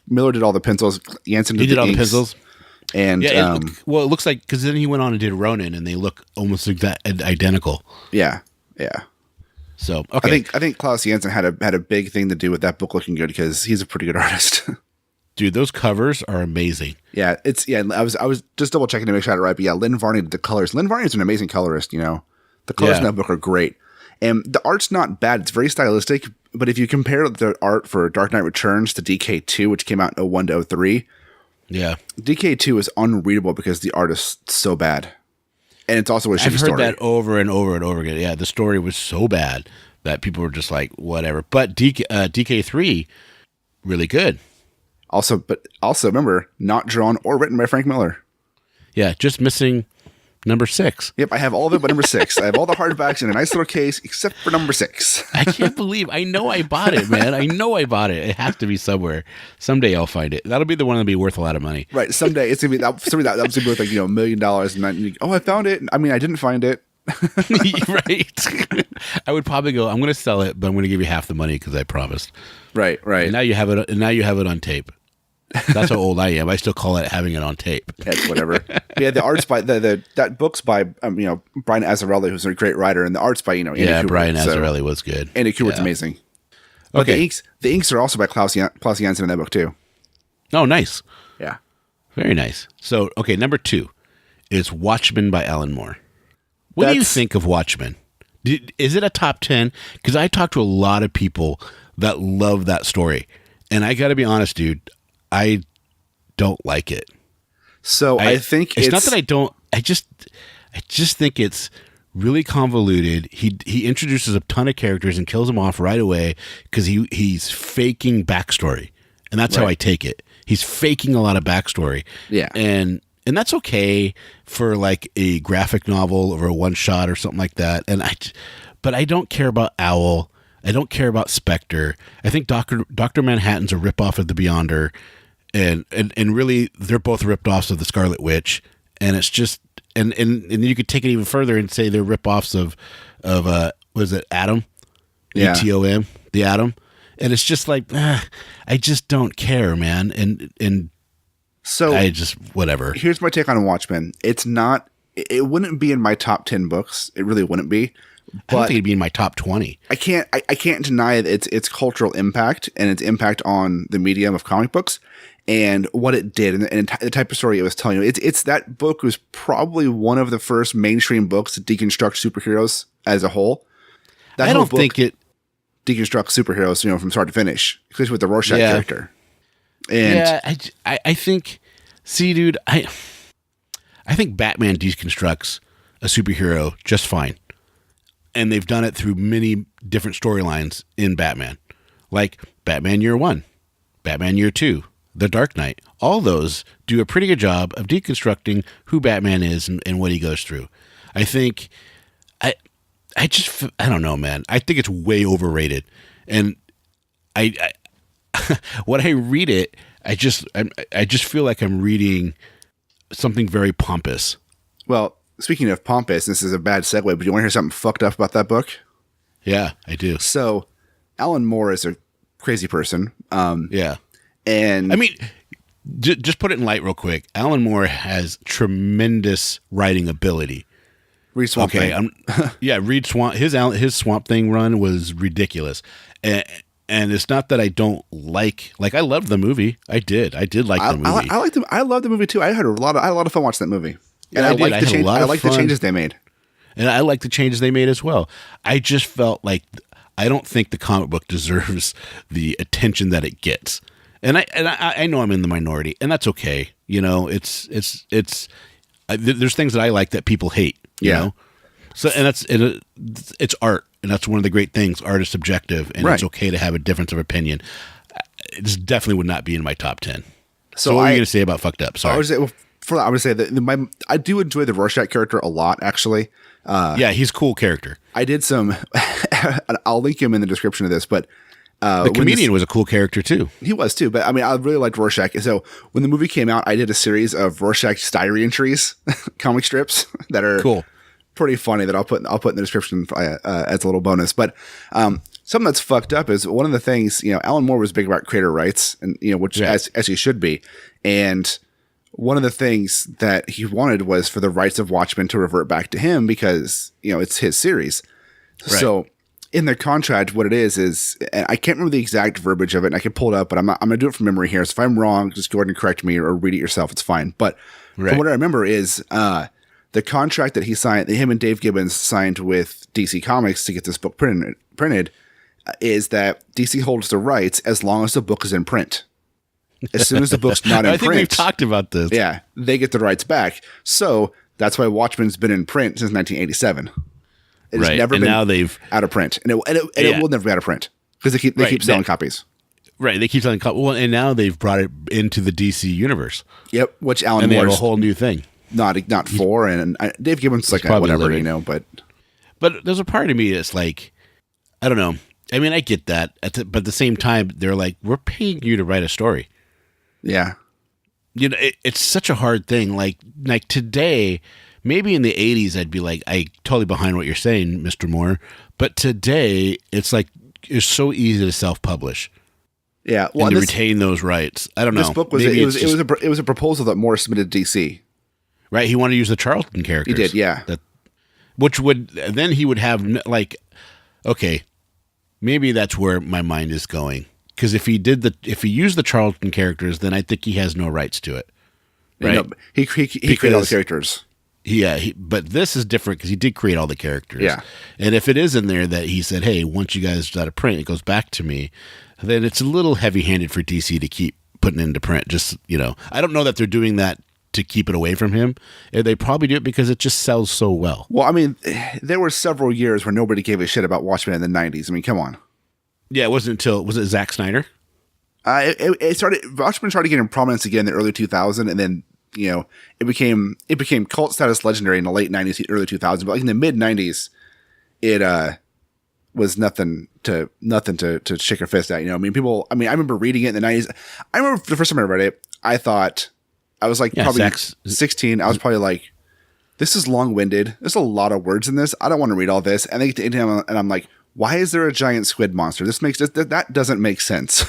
Miller did all the pencils. Janson did all the pencils. And it looks like because then he went on and did Ronin, and they look almost identical. Yeah. So okay, I think Klaus Janson had a big thing to do with that book looking good because he's a pretty good artist. Dude, those covers are amazing. Yeah, I was just double checking to make sure I had it right, but yeah, Lynn Varney did the colors. Lynn Varney is an amazing colorist. You know, the colors in that book are great, and the art's not bad. It's very stylistic, but if you compare the art for Dark Knight Returns to DK2, which came out in 01 to 03. Yeah. DK2 is unreadable because the art is so bad. And it's also a shitty story. I've heard that over and over and over again. Yeah, the story was so bad that people were just like, whatever. But DK3, really good. Also remember, not drawn or written by Frank Miller. Yeah, just missing number 6. Yep, I have all of it but number 6. I have all the hardbacks in a nice little case except for number 6. I can't believe. I know I bought it, man. I know I bought it. It has to be somewhere. Someday I'll find it. That'll be the one that'll be worth a lot of money. Right. Someday it's gonna be that was gonna be worth like $1 million. And I found it. I mean, I didn't find it. Right. I would probably go, I'm going to sell it, but I'm going to give you half the money because I promised. Right. And now you have it. And now you have it on tape. That's how old I am. I still call it having it on tape. It's whatever. Yeah, the art's by that book's by Brian Azzarelli, who's a great writer, and the art's by Andy Kubert, Brian Azzarelli was good. Andy Kubert's amazing. But the inks are also by Klaus Janson in that book too. Oh, nice. Yeah, very nice. So number 2 is Watchmen by Alan Moore. What do you think of Watchmen? Is it a top 10? Because I talked to a lot of people that love that story, and I got to be honest, dude. I don't like it. So I think it's not that I don't. I just think it's really convoluted. He introduces a ton of characters and kills them off right away because he's faking backstory, and that's how I take it. He's faking a lot of backstory. Yeah, and that's okay for like a graphic novel or a one shot or something like that. But I don't care about Owl. I don't care about Spectre. I think Dr. Manhattan's a ripoff of the Beyonder. And really, they're both ripoffs of the Scarlet Witch, and it's just and you could take it even further and say they're ripoffs of was it Atom, ATOM, the Atom, and it's just like I just don't care, man, and so I just whatever. Here's my take on Watchmen. It wouldn't be in my top 10 books. It really wouldn't be. I don't think it'd be in my top 20. I can't deny its cultural impact and its impact on the medium of comic books and what it did and the type of story it was telling you. It's that book was probably one of the first mainstream books to deconstruct superheroes as a whole. That I don't think it deconstructs superheroes, from start to finish, especially with the Rorschach character. And I think, see, dude, I think Batman deconstructs a superhero just fine. And they've done it through many different storylines in Batman. Like Batman Year One, Batman Year Two, The Dark Knight. All those do a pretty good job of deconstructing who Batman is and what he goes through. I think, I don't know, man. I think it's way overrated. And I when I read it, I just feel like I'm reading something very pompous. Well, speaking of pompous, this is a bad segue, but you want to hear something fucked up about that book? Yeah, I do. So, Alan Moore is a crazy person. Yeah. And I mean, just put it in light real quick. Alan Moore has tremendous writing ability. Read Swamp Thing. Read Swamp. His Swamp Thing run was ridiculous. And it's not that I don't like I loved the movie. I did like the movie. I liked I loved the movie too. I had a lot of fun watching that movie. And I liked the changes they made. And I like the changes they made as well. I just felt like I don't think the comic book deserves the attention that it gets. And I know I'm in the minority, and that's okay. There's things that I like that people hate. You know? So it's art, and that's one of the great things. Art is subjective, and it's okay to have a difference of opinion. It definitely would not be in my top 10. So what are you going to say about fucked up? Sorry. I would say that I do enjoy the Rorschach character a lot, actually. He's a cool character. I did some. I'll link him in the description of this, but the comedian was a cool character too. He was too, but I mean, I really liked Rorschach. So when the movie came out, I did a series of Rorschach's diary entries, comic strips that are cool, pretty funny. That I'll put in the description as a little bonus. But something that's fucked up is one of the things. Alan Moore was big about creator rights, and which as he should be, and one of the things that he wanted was for the rights of Watchmen to revert back to him because it's his series. Right. So in their contract, what it is, and I can't remember the exact verbiage of it, and I can pull it up, but I'm going to do it from memory here. So if I'm wrong, just go ahead and correct me or read it yourself. It's fine. But from what I remember is the contract that he signed, that him and Dave Gibbons signed with DC Comics to get this book printed is that DC holds the rights as long as the book is in print. As soon as the book's not in print. I think we've talked about this. Yeah, they get the rights back. So that's why Watchmen's been in print since 1987. It has never been now they've out of print, and it will never be out of print because they keep selling copies. Right, they keep selling copies. Well, and now they've brought it into the DC universe. Yep, which Alan Moore Moore's a whole new thing. Not for, and Dave Gibbons is like whatever, But there's a part of me that's like, I don't know. I mean, I get that, but at the same time, they're like, we're paying you to write a story. Yeah, it's such a hard thing. Like today. Maybe in the 80s, I'd be like, I totally behind what you're saying, Mr. Moore. But today, it's like, it's so easy to self-publish. Yeah. Well, and to retain those rights. I don't know. This book was, it was a proposal that Moore submitted to DC. Right. He wanted to use the Charlton characters. He did, yeah. Then he would have, okay, maybe that's where my mind is going. Because if he used the Charlton characters, then I think he has no rights to it. Right. He created all the characters. Yeah, but this is different because he did create all the characters. Yeah. And if it is in there that he said, hey, once you guys out of print, it goes back to me, then it's a little heavy-handed for DC to keep putting into print. Just, I don't know that they're doing that to keep it away from him. They probably do it because it just sells so well. Well, I mean, there were several years where nobody gave a shit about Watchmen in the 90s. I mean, come on. Yeah, was it Zack Snyder? Watchmen started getting prominence again in the early 2000s, and then it became cult status legendary in the late 90s, early 2000s. But like in the mid 90s, it was nothing to shake your fist at. I remember reading it in the 90s. I remember the first time I read it, I thought I was like probably 16. I was probably like, this is long winded. There's a lot of words in this. I don't want to read all this. And they get to end and I'm like, why is there a giant squid monster? That doesn't make sense.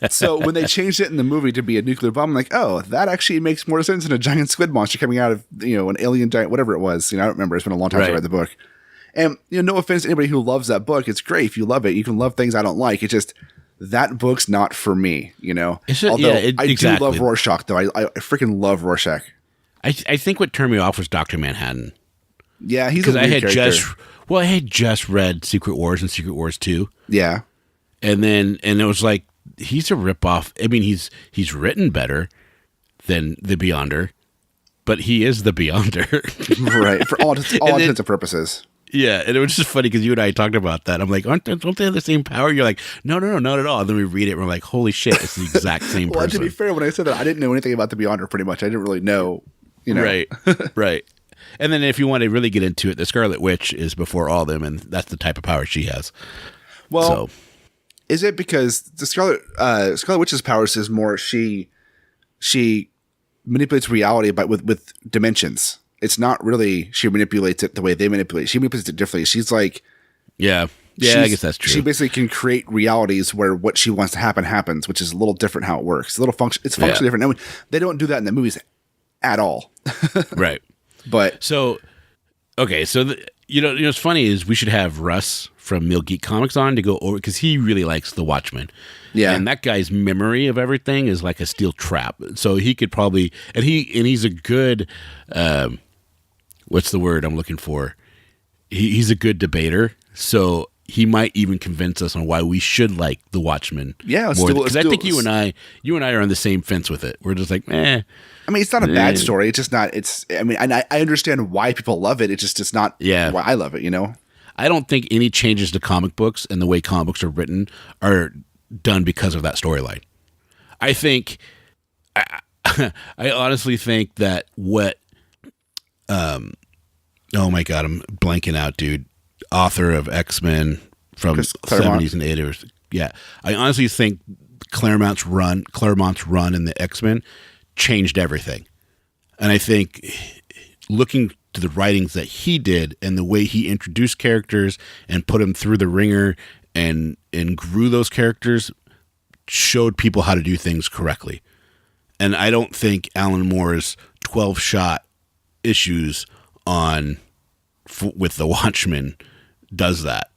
So when they changed it in the movie to be a nuclear bomb, I'm like, oh, that actually makes more sense than a giant squid monster coming out of an alien giant, whatever it was. I don't remember. It's been a long time since I read the book. And no offense to anybody who loves that book. It's great if you love it. You can love things I don't like. It's just that book's not for me, Although I do love Rorschach, though. I freaking love Rorschach. I think what turned me off was Dr. Manhattan. Yeah, he's a weird character. I had just read Secret Wars and Secret Wars 2. Yeah. And it was like, he's a ripoff. I mean, he's written better than the Beyonder, but he is the Beyonder. Right. For all intents and purposes. Yeah. And it was just funny because you and I talked about that. I'm like, don't they have the same power? You're like, no, not at all. And then we read it and we're like, holy shit, it's the exact same person. Well, to be fair, when I said that, I didn't know anything about the Beyonder pretty much. I didn't really know, Right. Right. And then if you want to really get into it, the Scarlet Witch is before all of them, and that's the type of power she has. Well, is it because the Scarlet Witch's powers is more she manipulates reality, but with dimensions. It's not really she manipulates it the way they manipulate. She manipulates it differently. She's like, I guess that's true. She basically can create realities where what she wants to happen happens, which is a little different how it works. It's functionally different. Now, they don't do that in the movies at all. Right. But so what's funny is we should have Russ from Mill Geek Comics on to go over because he really likes The Watchmen. Yeah, and that guy's memory of everything is like a steel trap. So he could probably he's a good what's the word I'm looking for? He's a good debater. So he might even convince us on why we should like The Watchmen. Yeah, because I think you and I are on the same fence with it. We're just like, I mean, it's not a bad story. It's just not. And I understand why people love it. It's not why I love it. I don't think any changes to comic books and the way comic books are written are done because of that storyline. I think, I honestly think that what, oh my God, I'm blanking out, dude. Author of X-Men from 70s and 80s. Yeah. I honestly think Claremont's run in the X-Men changed everything. And I think looking to the writings that he did and the way he introduced characters and put them through the ringer and grew those characters showed people how to do things correctly. And I don't think Alan Moore's 12-shot issues with The Watchmen does that.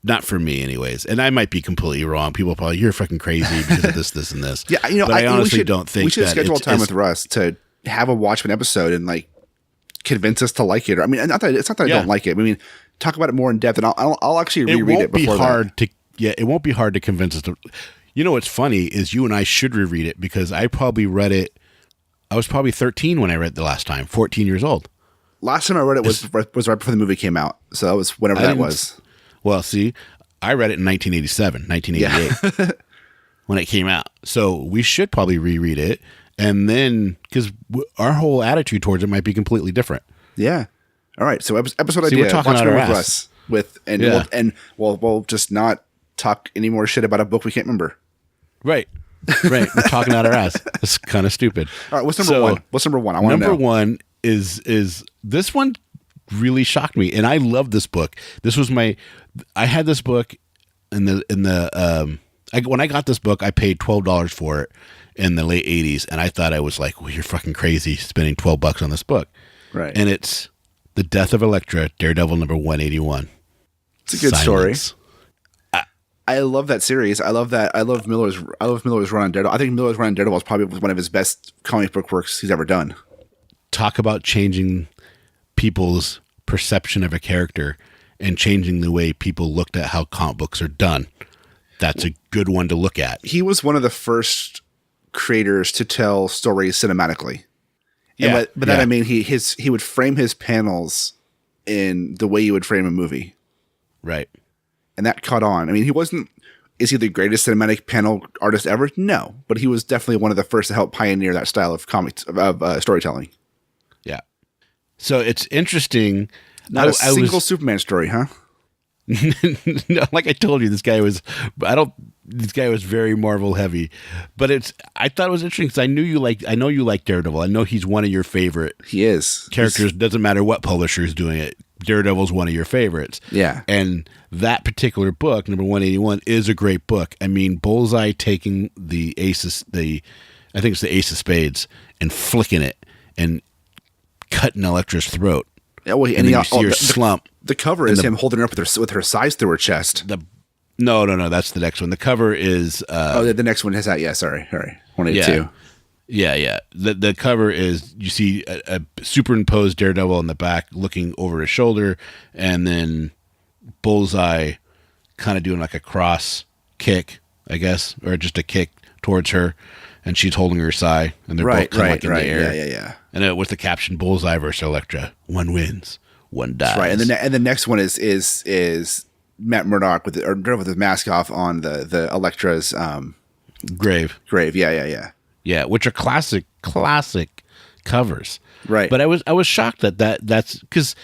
Not for me, anyways. And I might be completely wrong. People are probably, you're fucking crazy because of this and this. Yeah, but I honestly don't think we should schedule a time with Russ to have a Watchmen episode and like convince us to like it. I mean, it's not that I don't like it. I mean, talk about it more in depth, and I'll actually reread it before that. It won't be hard to convince us to. What's funny is you and I should reread it because I probably read it. I was probably 13 when I read it the last time. 14 years old. Last time I read it was right before the movie came out. So that was whenever that was. Well, see, I read it in 1987, 1988 when it came out. So we should probably reread it. And then, because our whole attitude towards it might be completely different. Yeah. All right. So episode idea. We're talking about our ass. We'll just not talk any more shit about a book we can't remember. Right. We're talking out our ass. It's kind of stupid. All right. What's number one? What's number one? I want to know. Number one is this one really shocked me, and I love this book. I had this book when I got this book, I paid $12 for it in the late 80s, and I thought I was like, well, you're fucking crazy spending $12 on this book. Right. And it's The Death of Elektra, Daredevil number 181. It's a good story. I love that series. I love that. I love Miller's run on Daredevil. I think Miller's run on Daredevil is probably one of his best comic book works he's ever done. Talk about changing people's perception of a character and changing the way people looked at how comic books are done. That's a good one to look at. He was one of the first creators to tell stories cinematically. Yeah, but that I mean he would frame his panels in the way you would frame a movie. Right. And that caught on. I mean, is he the greatest cinematic panel artist ever? No, but he was definitely one of the first to help pioneer that style of comics of storytelling. Yeah. So it's interesting. Not a single Superman story, huh? No, like I told you, this guy was very Marvel heavy, but I thought it was interesting because I know you like Daredevil. I know he's one of your favorite. He is characters. Doesn't matter what publisher is doing it. Daredevil's one of your favorites. Yeah. And that particular book, number 181, is a great book. I mean, Bullseye taking the Ace of Spades and flicking it and cutting Elektra's throat. Yeah, well, and you see her slump. The cover is him holding her up with her size through her chest. No. That's the next one. The cover is. The next one has that. Yeah, sorry. 182. Yeah. The cover is you see a superimposed Daredevil in the back looking over his shoulder, and then Bullseye kind of doing like a cross kick, I guess, or just a kick towards her, and she's holding her sai, and they're both kind of like in the air. Yeah. And with the caption "Bullseye versus Elektra, one wins, one dies." That's right, and the next one is Matt Murdock with his mask off on the Elektra's grave. Yeah, which are classic covers. Right. But I was shocked that's because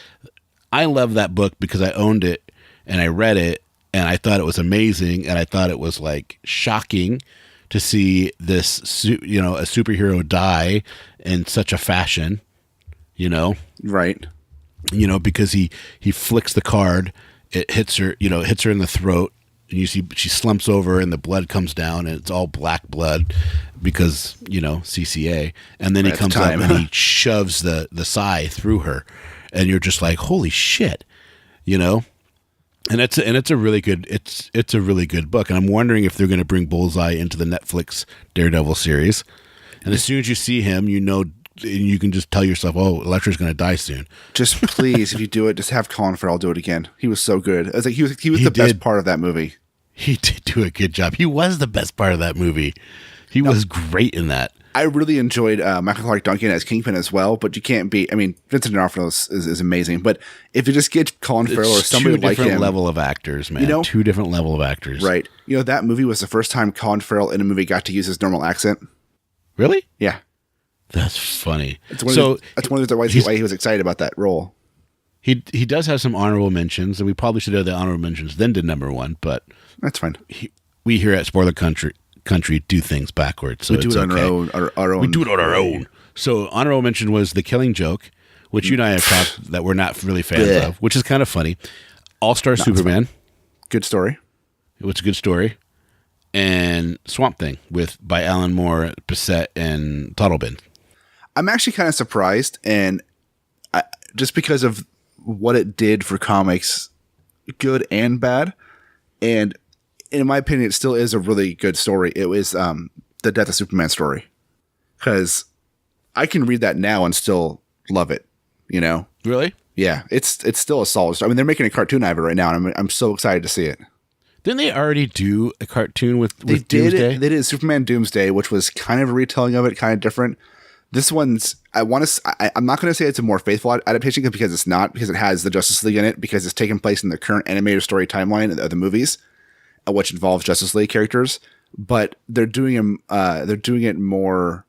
I love that book because I owned it and I read it and I thought it was amazing and I thought it was like shocking to see this, a superhero die in such a fashion, Right. Because he flicks the card, it hits her in the throat, and you see she slumps over and the blood comes down and it's all black blood because, CCA. And then he comes up and he shoves the sai through her and you're just like, holy shit, And it's a really good, it's a really good book. And I'm wondering if they're going to bring Bullseye into the Netflix Daredevil series. And as soon as you see him, you can just tell yourself, oh, Elektra's going to die soon. Just please, if you do it, just have Colin Farrell do it again. He was so good. I was like, he was the best part of that movie. He did do a good job. He was the best part of that movie. He was great in that. I really enjoyed Michael Clark Duncan as Kingpin as well, but you can't beat. I mean, Vincent D'Onofrio is amazing, but if you just get Colin Farrell or somebody like him, two different level of actors, man. Two different level of actors, right? That movie was the first time Colin Farrell in a movie got to use his normal accent. Really? Yeah, that's funny. That's one of the reasons why he was excited about that role. He does have some honorable mentions, and we probably should have the honorable mentions then did number one, but that's fine. We here at Spoiler Country do things backwards. So we do it on our own. We do it on our own. So honorable mention was The Killing Joke, which you and I have talked that we're not really fans of, which is kind of funny. All-Star Superman. Good story. It was a good story. And Swamp Thing by Alan Moore, Bissett, and Tuttlebin. I'm actually kind of surprised, and just because of what it did for comics, good and bad, and in my opinion, it still is a really good story. It was the Death of Superman story, because I can read that now and still love it. Really? Yeah, it's still a solid story. I mean, they're making a cartoon out of it right now, and I'm so excited to see it. Didn't they already do a cartoon with Doomsday? They did Superman Doomsday, which was kind of a retelling of it, kind of different. This one's, I'm not going to say it's a more faithful adaptation because it's not, because it has the Justice League in it, because it's taking place in the current animated story timeline of the movies, which involves Justice League characters. But they're doing it more,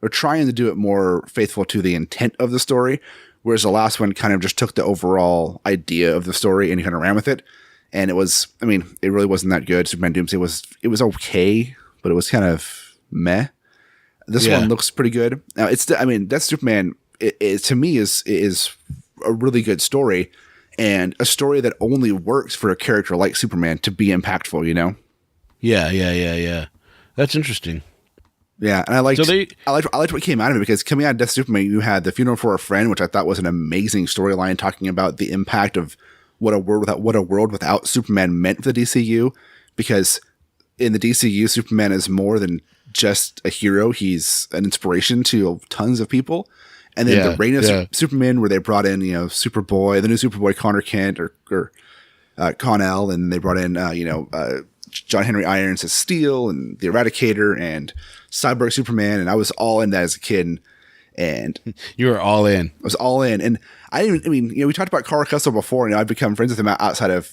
or trying to do it more faithful to the intent of the story, whereas the last one kind of just took the overall idea of the story and kind of ran with it. And it really wasn't that good. Superman Doomsday it was okay, but it was kind of meh. This one looks pretty good. Now Death Superman, it to me is a really good story, and a story that only works for a character like Superman to be impactful. Yeah. That's interesting. Yeah, and I liked what came out of it, because coming out of Death Superman, you had The Funeral for a Friend, which I thought was an amazing storyline, talking about the impact of what a world without Superman meant for the DCU, because in the DCU, Superman is more than just a hero. He's an inspiration to tons of people. And then the reign of Superman, where they brought in, Superboy, the new Superboy, Connor Kent or Con-El, and they brought in, John Henry Irons as Steel and the Eradicator and Cyborg Superman. And I was all in that as a kid. And you were all in. I was all in. And we talked about Carl Kessel before, and I've become friends with him outside of,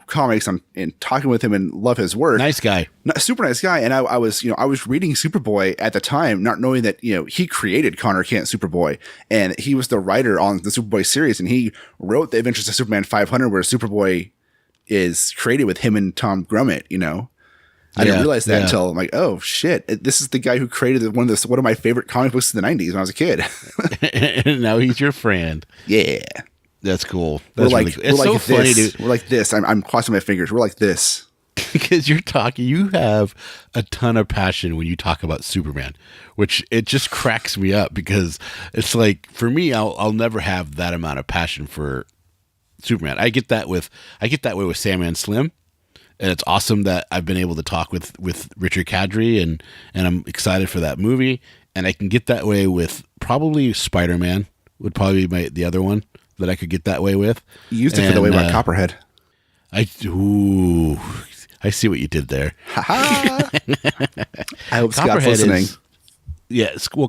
comics. I'm talking with him and love his work. Nice guy. Super nice guy. And I was reading Superboy at the time, not knowing that, he created Connor Kent Superboy, and he was the writer on the Superboy series. And he wrote The Adventures of Superman 500, where Superboy is created with him and Tom Grummett, I didn't realize that until I'm like, oh shit, this is the guy who created one of my favorite comic books in the 90s when I was a kid. And now he's your friend. Yeah. That's cool. That's really cool. It's so funny, dude. We're like this. I'm crossing my fingers. We're like this. Because you have a ton of passion when you talk about Superman, which it just cracks me up, because it's like, for me, I'll never have that amount of passion for Superman. I get that way with Sandman Slim, and it's awesome that I've been able to talk with Richard Kadri, and I'm excited for that movie. And I can get that way with probably Spider-Man would probably be the other one that I could get that way with. You used it for the way about Copperhead. I see what you did there. I hope Scott's listening.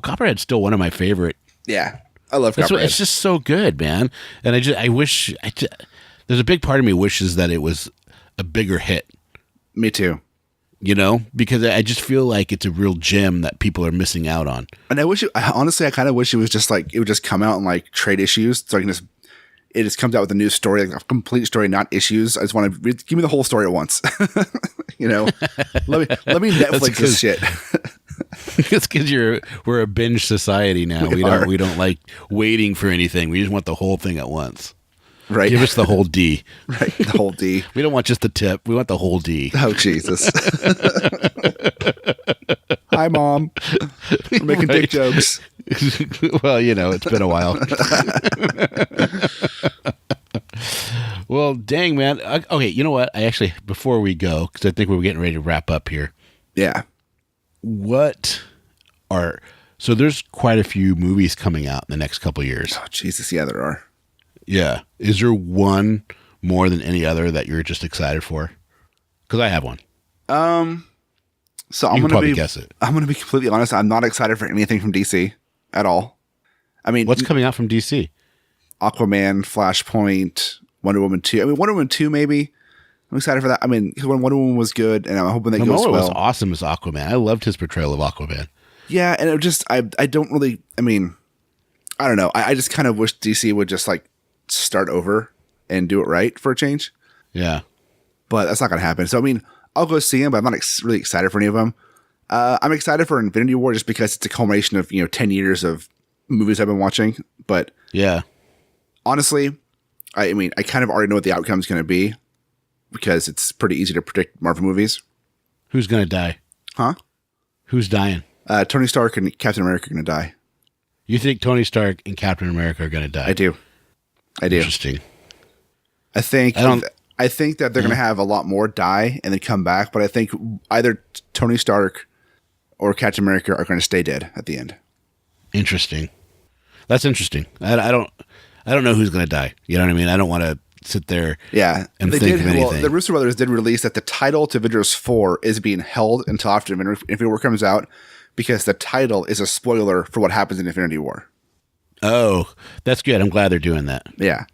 Copperhead's still one of my favorite. Yeah, I love Copperhead. It's just so good, man. And I wish there's a big part of me wishes that it was a bigger hit. Me too. You know, because I just feel like it's a real gem that people are missing out on. And honestly, I kind of wish it was just like, it would just come out in like trade issues. So it just comes out with a new story, like a complete story, not issues. I just want to give me the whole story at once. You know, let me Netflix this shit. It's because we're a binge society now. We don't like waiting for anything. We just want the whole thing at once. Right. Give us the whole D. Right. The whole D. We don't want just the tip. We want the whole D. Oh, Jesus. Hi, Mom. We're making dick jokes. Well, you know, it's been a while. Well, dang, man. Okay, you know what? Before we go, because I think we're getting ready to wrap up here. Yeah. So there's quite a few movies coming out in the next couple of years. Oh, Jesus. Yeah, there are. Yeah. Is there one more than any other that you're just excited for? Because I have one. So I'm going to guess it. I'm going to be completely honest. I'm not excited for anything from DC at all. I mean, what's coming out from DC? Aquaman, Flashpoint, Wonder Woman 2. I mean, Wonder Woman 2 maybe. I'm excited for that. I mean, when Wonder Woman was good, and I'm hoping that goes well. Was awesome as Aquaman. I loved his portrayal of Aquaman. Yeah, and it just I don't really. I mean, I don't know. I just kind of wish DC would just like start over and do it right for a change. Yeah. But that's not going to happen. So, I mean, I'll go see him, but I'm not really excited for any of them. I'm excited for Infinity War just because it's a culmination of, 10 years of movies I've been watching. But yeah, honestly, I mean, I kind of already know what the outcome is going to be because it's pretty easy to predict Marvel movies. Who's going to die? Huh? Who's dying? Tony Stark and Captain America are going to die. You think Tony Stark and Captain America are going to die? I do. Interesting. I think that they're going to have a lot more die and then come back, but I think either Tony Stark or Captain America are going to stay dead at the end. Interesting. That's interesting. I don't know who's going to die. You know what I mean? I don't want to sit there and think of anything. Well, the Russo brothers did release that the title to Avengers 4 is being held until after Infinity War comes out because the title is a spoiler for what happens in Infinity War. Oh, that's good. I'm glad they're doing that. Yeah.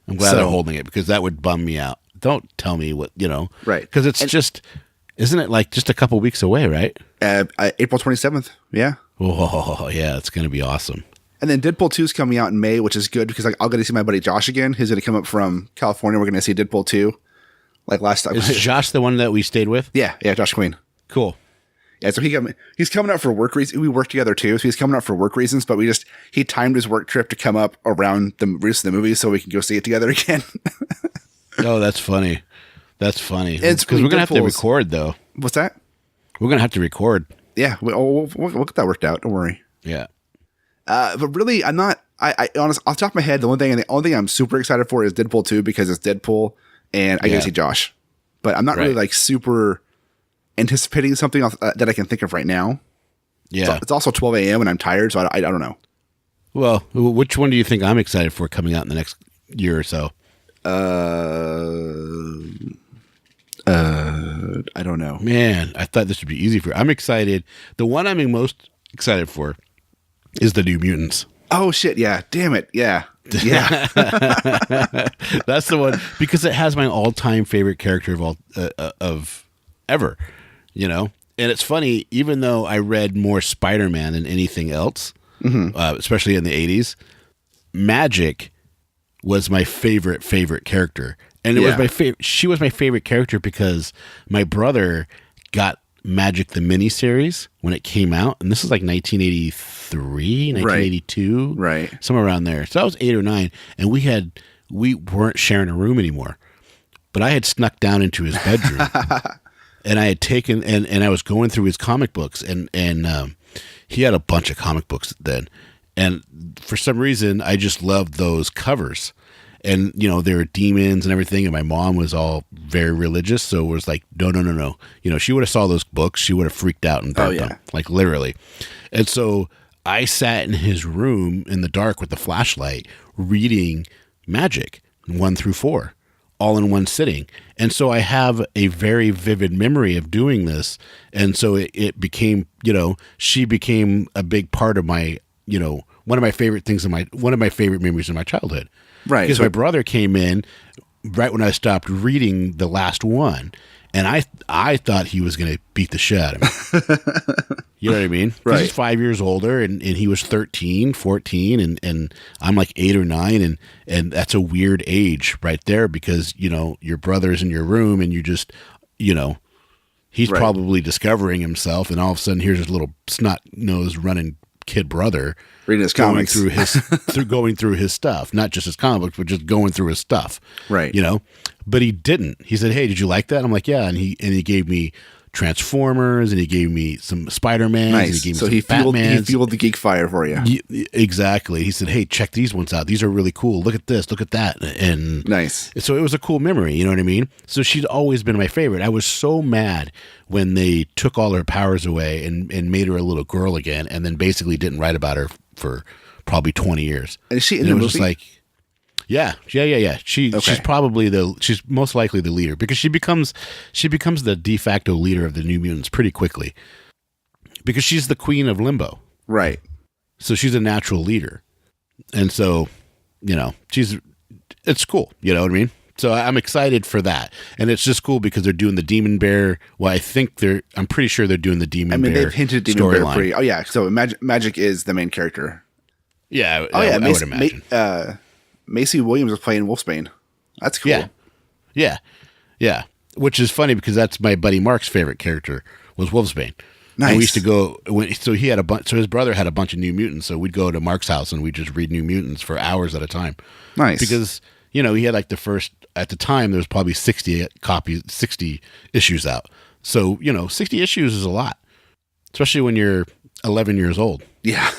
I'm glad they're holding it because that would bum me out. Don't tell me what, Right. Because isn't it like just a couple weeks away, right? April 27th. Yeah. Oh, yeah. It's going to be awesome. And then Deadpool 2 is coming out in May, which is good because I'll get to see my buddy Josh again. He's going to come up from California. We're going to see Deadpool 2 like last time. Is Josh the one that we stayed with? Yeah. Josh Queen. Cool. Yeah, so he's coming up for work reasons. We work together too, so he's coming up for work reasons. But he timed his work trip to come up around the release of the movie, so we can go see it together again. Oh, that's funny. That's funny. It's because we're gonna have to record though. What's that? We're gonna have to record. Yeah, we'll get that worked out. Don't worry. Yeah. But really, I'm not. I honestly, off the top of my head, the only thing I'm super excited for is Deadpool 2 because it's Deadpool, and I get to see Josh. But I'm not really like super anticipating something that I can think of right now. Yeah. It's also 12 a.m. and I'm tired, so I don't know. Well, which one do you think I'm excited for coming out in the next year or so? I don't know. Man, I thought this would be easy for you. I'm excited. The one I'm most excited for is the New Mutants. Oh, shit. Yeah. Damn it. Yeah. Yeah. That's the one because it has my all-time favorite character of ever. And it's funny, even though I read more Spider-Man than anything else, especially in the 80s, Magic was my favorite character. And it was my favorite. She was my favorite character because my brother got Magic the miniseries when it came out. And this is like 1983, 1982. Right. Somewhere around there. So I was 8 or 9 and we weren't sharing a room anymore, but I had snuck down into his bedroom. And I had taken and I was going through his comic books and he had a bunch of comic books then. And for some reason I just loved those covers. and you know there were demons and everything, and my mom was all very religious, so it was like no. You know, she would have saw those books, she would have freaked out and burnt them, like literally. And so I sat in his room in the dark with the flashlight reading Magic 1 through 4 all in one sitting. And so I have a very vivid memory of doing this. And so it became, you know, she became a big part of my, you know, one of my favorite memories of my childhood. Right. Because my brother came in right when I stopped reading the last one. And I thought he was going to beat the shit out of me. You know what I mean? Right. He's 5 years older, and he was 13, 14, and I'm like 8 or 9, and that's a weird age right there because, you know, your brother's in your room, and you just, you know, he's probably discovering himself, and all of a sudden here's his little snot-nosed running kid brother reading his comics, going through his stuff, not just his comic books, but just going through his stuff. Right. You know, but he didn't. He said, "Hey, did you like that?" I'm like, "Yeah." And he gave me Transformers, and he gave me some Spider-Man. Nice. And he gave me so some he Batmans. fueled the geek fire for you. Exactly. He said, "Hey, check these ones out. These are really cool. Look at this. Look at that." And nice. So it was a cool memory. You know what I mean? So she's always been my favorite. I was so mad when they took all her powers away and made her a little girl again, and then basically didn't write about her for probably 20 years. And is she in the movie? Just like, yeah. She's most likely the leader because she becomes the de facto leader of the New Mutants pretty quickly because she's the queen of Limbo. Right. So she's a natural leader. And so, you know, it's cool. You know what I mean? So I'm excited for that. And it's just cool because they're doing the Demon Bear. Well, I'm pretty sure they're doing the Demon Bear. They've hinted Demon Bear pretty. Oh yeah. So Magic is the main character. Yeah. I would imagine. Macy Williams was playing Wolfsbane. That's cool. Yeah. Which is funny because that's my buddy Mark's favorite character was Wolfsbane. Nice. And we used to go. So he had so his brother had a bunch of New Mutants. So we'd go to Mark's house and we'd just read New Mutants for hours at a time. Nice. Because you know he had like at the time there was probably 60 issues out. So you know 60 issues is a lot, especially when you're 11 years old. Yeah.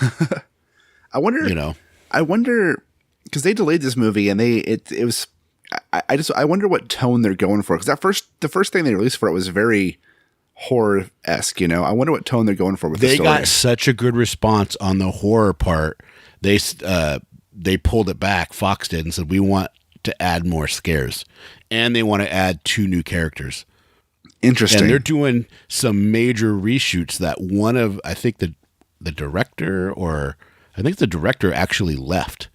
I wonder because they delayed this movie and I wonder what tone they're going for because the first thing they released for it was very horror-esque, you know. I wonder what tone they're going for with the story. They got such a good response on the horror part. They pulled it back. Fox did and said we want to add more scares and they want to add 2 new characters. Interesting. And they're doing some major reshoots that I think the director actually left.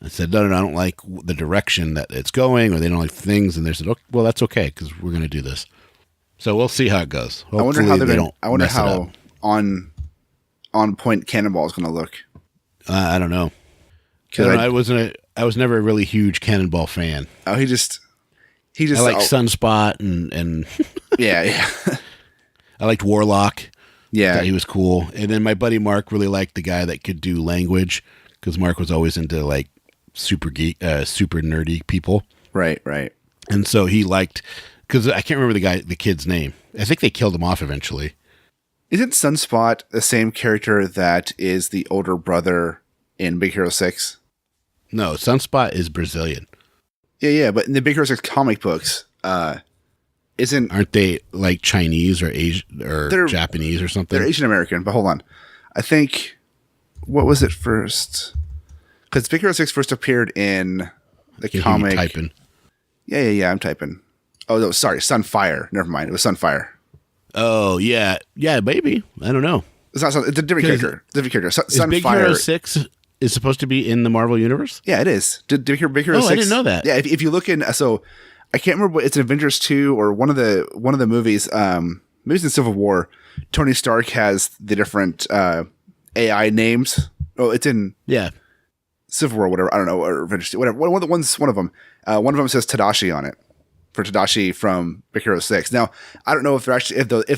I said, no, I don't like the direction that it's going, or they don't like things. And they said, oh, well, that's okay because we're going to do this. So we'll see how it goes. Hopefully I wonder how on point Cannonball is going to look. I don't know. I was never a really huge Cannonball fan. Oh, he just. I like Sunspot and yeah. I liked Warlock. Yeah, he was cool. And then my buddy Mark really liked the guy that could do language because Mark was always into like super nerdy people. Right. And so he liked because I can't remember the kid's name. I think they killed him off eventually. Isn't Sunspot the same character that is the older brother in Big Hero 6? No, Sunspot is Brazilian. Yeah, but in the Big Hero 6 comic books, aren't they like Chinese or Asian or Japanese or something? They're Asian American, but hold on. I think what was it first? Because Big Hero 6 first appeared in the comic. Typing. Yeah, I'm typing. Oh, no, sorry, Sunfire. Never mind, it was Sunfire. Oh yeah, maybe. I don't know. It's not. It's a different character. Sunfire. Big Hero 6 is supposed to be in the Marvel Universe? Yeah, it is. Big Hero 6. I didn't know that. Yeah, if you look in, so I can't remember what it's Avengers 2 or one of the movies. Movies in Civil War. Tony Stark has the different AI names. Oh, it's in Civil War, whatever. I don't know, or Avengers 2, whatever. One of them. One of them says Tadashi on it for Tadashi from Big Hero 6. Now, I don't know if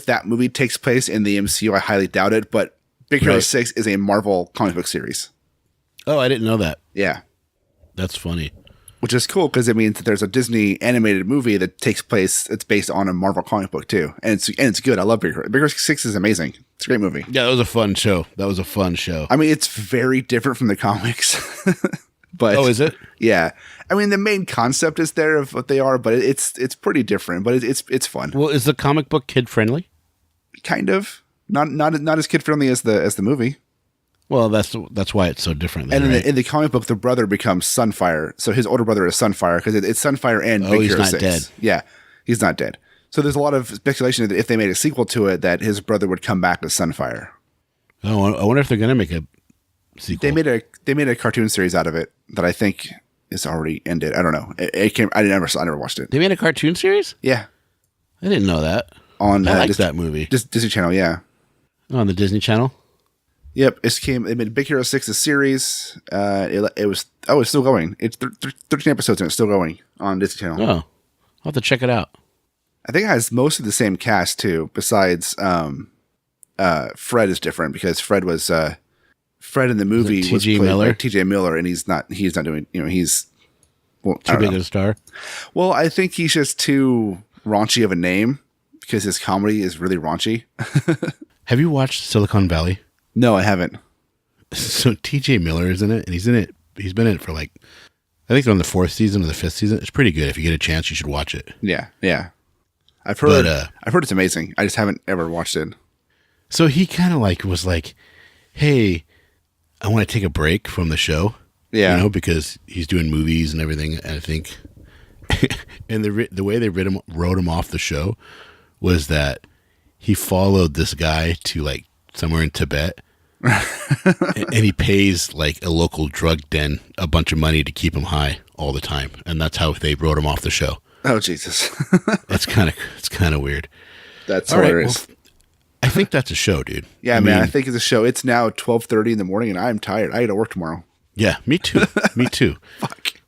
that movie takes place in the MCU. I highly doubt it, but Big Hero 6 is a Marvel comic book series. Oh, I didn't know that. Yeah. That's funny. Which is cool because it means that there's a Disney animated movie that takes place. It's based on a Marvel comic book too, and it's good. I love Big Hero. Big Hero 6 is amazing. It's a great movie. Yeah, that was a fun show. I mean, it's very different from the comics, But is it? Yeah. I mean, the main concept is there of what they are, but it's pretty different. But it's fun. Well, is the comic book kid friendly? Kind of. Not as kid friendly as the movie. Well, that's why it's so different. Then, and right? in the comic book, the brother becomes Sunfire. So his older brother is Sunfire because it's Sunfire and Big he's Hero not 6. dead. Yeah, he's not dead. So there's a lot of speculation that if they made a sequel to it, that his brother would come back as Sunfire. Oh, I wonder if they're going to make a sequel. They made a cartoon series out of it that I think is already ended. I don't know. I never watched it. They made a cartoon series? Yeah, I didn't know that. I liked that movie. Disney Channel. Yeah. On the Disney Channel. Yep, they made Big Hero 6 a series. It's still going. It's 13 episodes and it's still going on Disney Channel. Oh, I'll have to check it out. I think it has most of the same cast too. Besides, Fred is different because Fred in the movie was T.J. played Miller? by T.J. Miller, and he's not doing. He's Too big of a star. Well, I think he's just too raunchy of a name because his comedy is really raunchy. Have you watched Silicon Valley? No, I haven't. So T.J. Miller is in it, and he's in it. He's been in it for I think they're on the 4th season or the 5th season. It's pretty good. If you get a chance, you should watch it. Yeah. I've heard it's amazing. I just haven't ever watched it. So he kind of was like, "Hey, I want to take a break from the show." Yeah, because he's doing movies and everything. And I think, and the way they wrote him off the show was that he followed this guy to somewhere in Tibet. And he pays a local drug den a bunch of money to keep him high all the time, and that's how they wrote him off the show. Oh Jesus, it's kind of weird. That's all hilarious. Right, well, I think that's a show, dude. Yeah, man. I think it's a show. It's now 12:30 in the morning, and I'm tired. I got to work tomorrow. Yeah, me too. Me too. Fuck.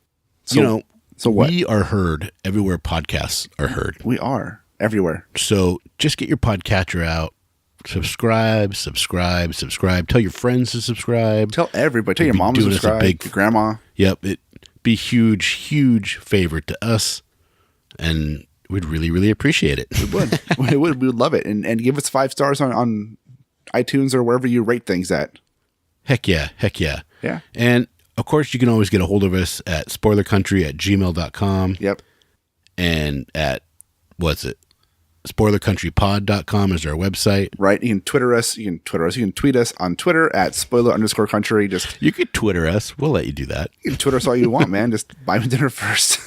So what? We are heard everywhere podcasts are heard. We are everywhere. So just get your podcatcher out. Subscribe. Tell your friends to subscribe. Tell everybody. Tell your mom to subscribe. Your grandma. Yep. It'd be huge favor to us. And we'd really, really appreciate it. We would love it. And give us 5 stars on iTunes or wherever you rate things at. Heck yeah. Yeah. And of course, you can always get a hold of us at spoilercountry@gmail.com. Yep. And at, spoilercountrypod.com is our website. Right. You can Twitter us. You can tweet us on Twitter at spoiler_country. You could Twitter us. We'll let you do that. You can Twitter us all you want, man. Just buy me dinner first.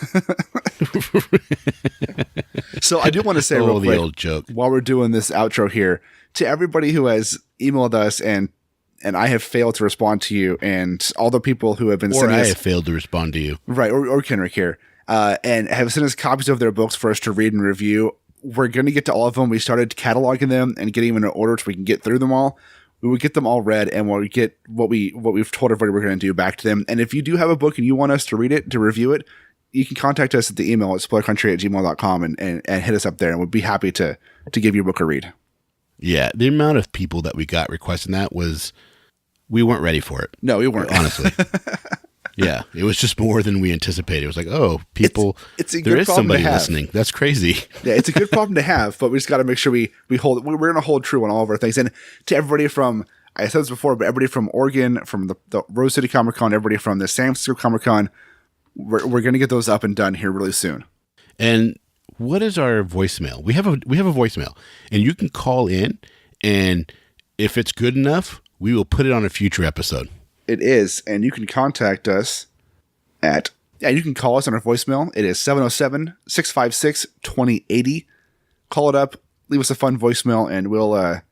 So I do want to say real quick, the old joke. While we're doing this outro here, to everybody who has emailed us and I have failed to respond to you, and all the people who have been sending us, I have failed to respond to you. Right. Or Kenrick here, and have sent us copies of their books for us to read and review. We're going to get to all of them. We started cataloging them and getting them in order so we can get through them all. We would get them all read, and we'll get what we've told everybody we're going to do back to them. And if you do have a book and you want us to read it, to review it, you can contact us at the email at spoilercountry@gmail.com and hit us up there, and we'd be happy to give your book a read. Yeah, the amount of people that we got requesting that we weren't ready for it. No, we weren't. Honestly. Yeah, it was just more than we anticipated. It was like, oh, people, it's a there good is problem somebody to have. listening. That's crazy. Yeah, it's a good problem to have, but we just got to make sure we're going to hold true on all of our things. And to everybody from, I said this before, but everybody from Oregon, from the Rose City Comic Con, everybody from the San Francisco Comic Con, we're going to get those up and done here really soon. And what is our voicemail? We have a voicemail, and you can call in, and if it's good enough, we will put it on a future episode. It is, and you can contact us you can call us on our voicemail. It is 707-656-2080. Call it up, leave us a fun voicemail, and we'll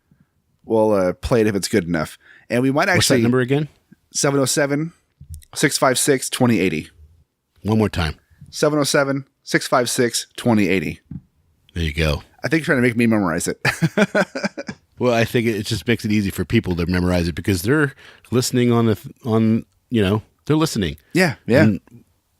play it if it's good enough. And we might actually... What's that number again? 707-656-2080. One more time. 707-656-2080. There you go. I think you're trying to make me memorize it. Well, I think it just makes it easy for people to memorize it because they're listening they're listening. Yeah. And,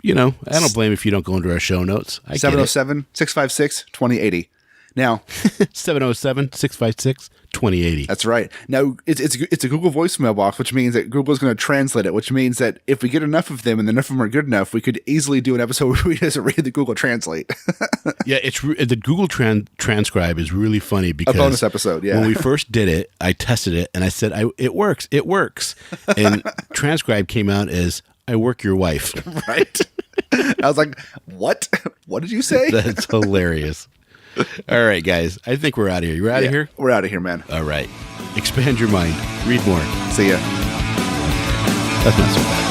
I don't blame if you don't go into our show notes. 707-656-2080. Now, 707-656-2080. That's right. Now, it's a Google voicemail box, which means that Google's going to translate it, which means that if we get enough of them and enough of them are good enough, we could easily do an episode where we just read the Google Translate. Yeah, the Google transcribe is really funny because a bonus episode, yeah. When we first did it, I tested it and I said, it works. And transcribe came out as I work your wife. Right? I was like, what? What did you say? That's hilarious. All right, guys. I think we're out of here. You out of here? We're out of here, man. All right. Expand your mind. Read more. See ya. That's not so bad.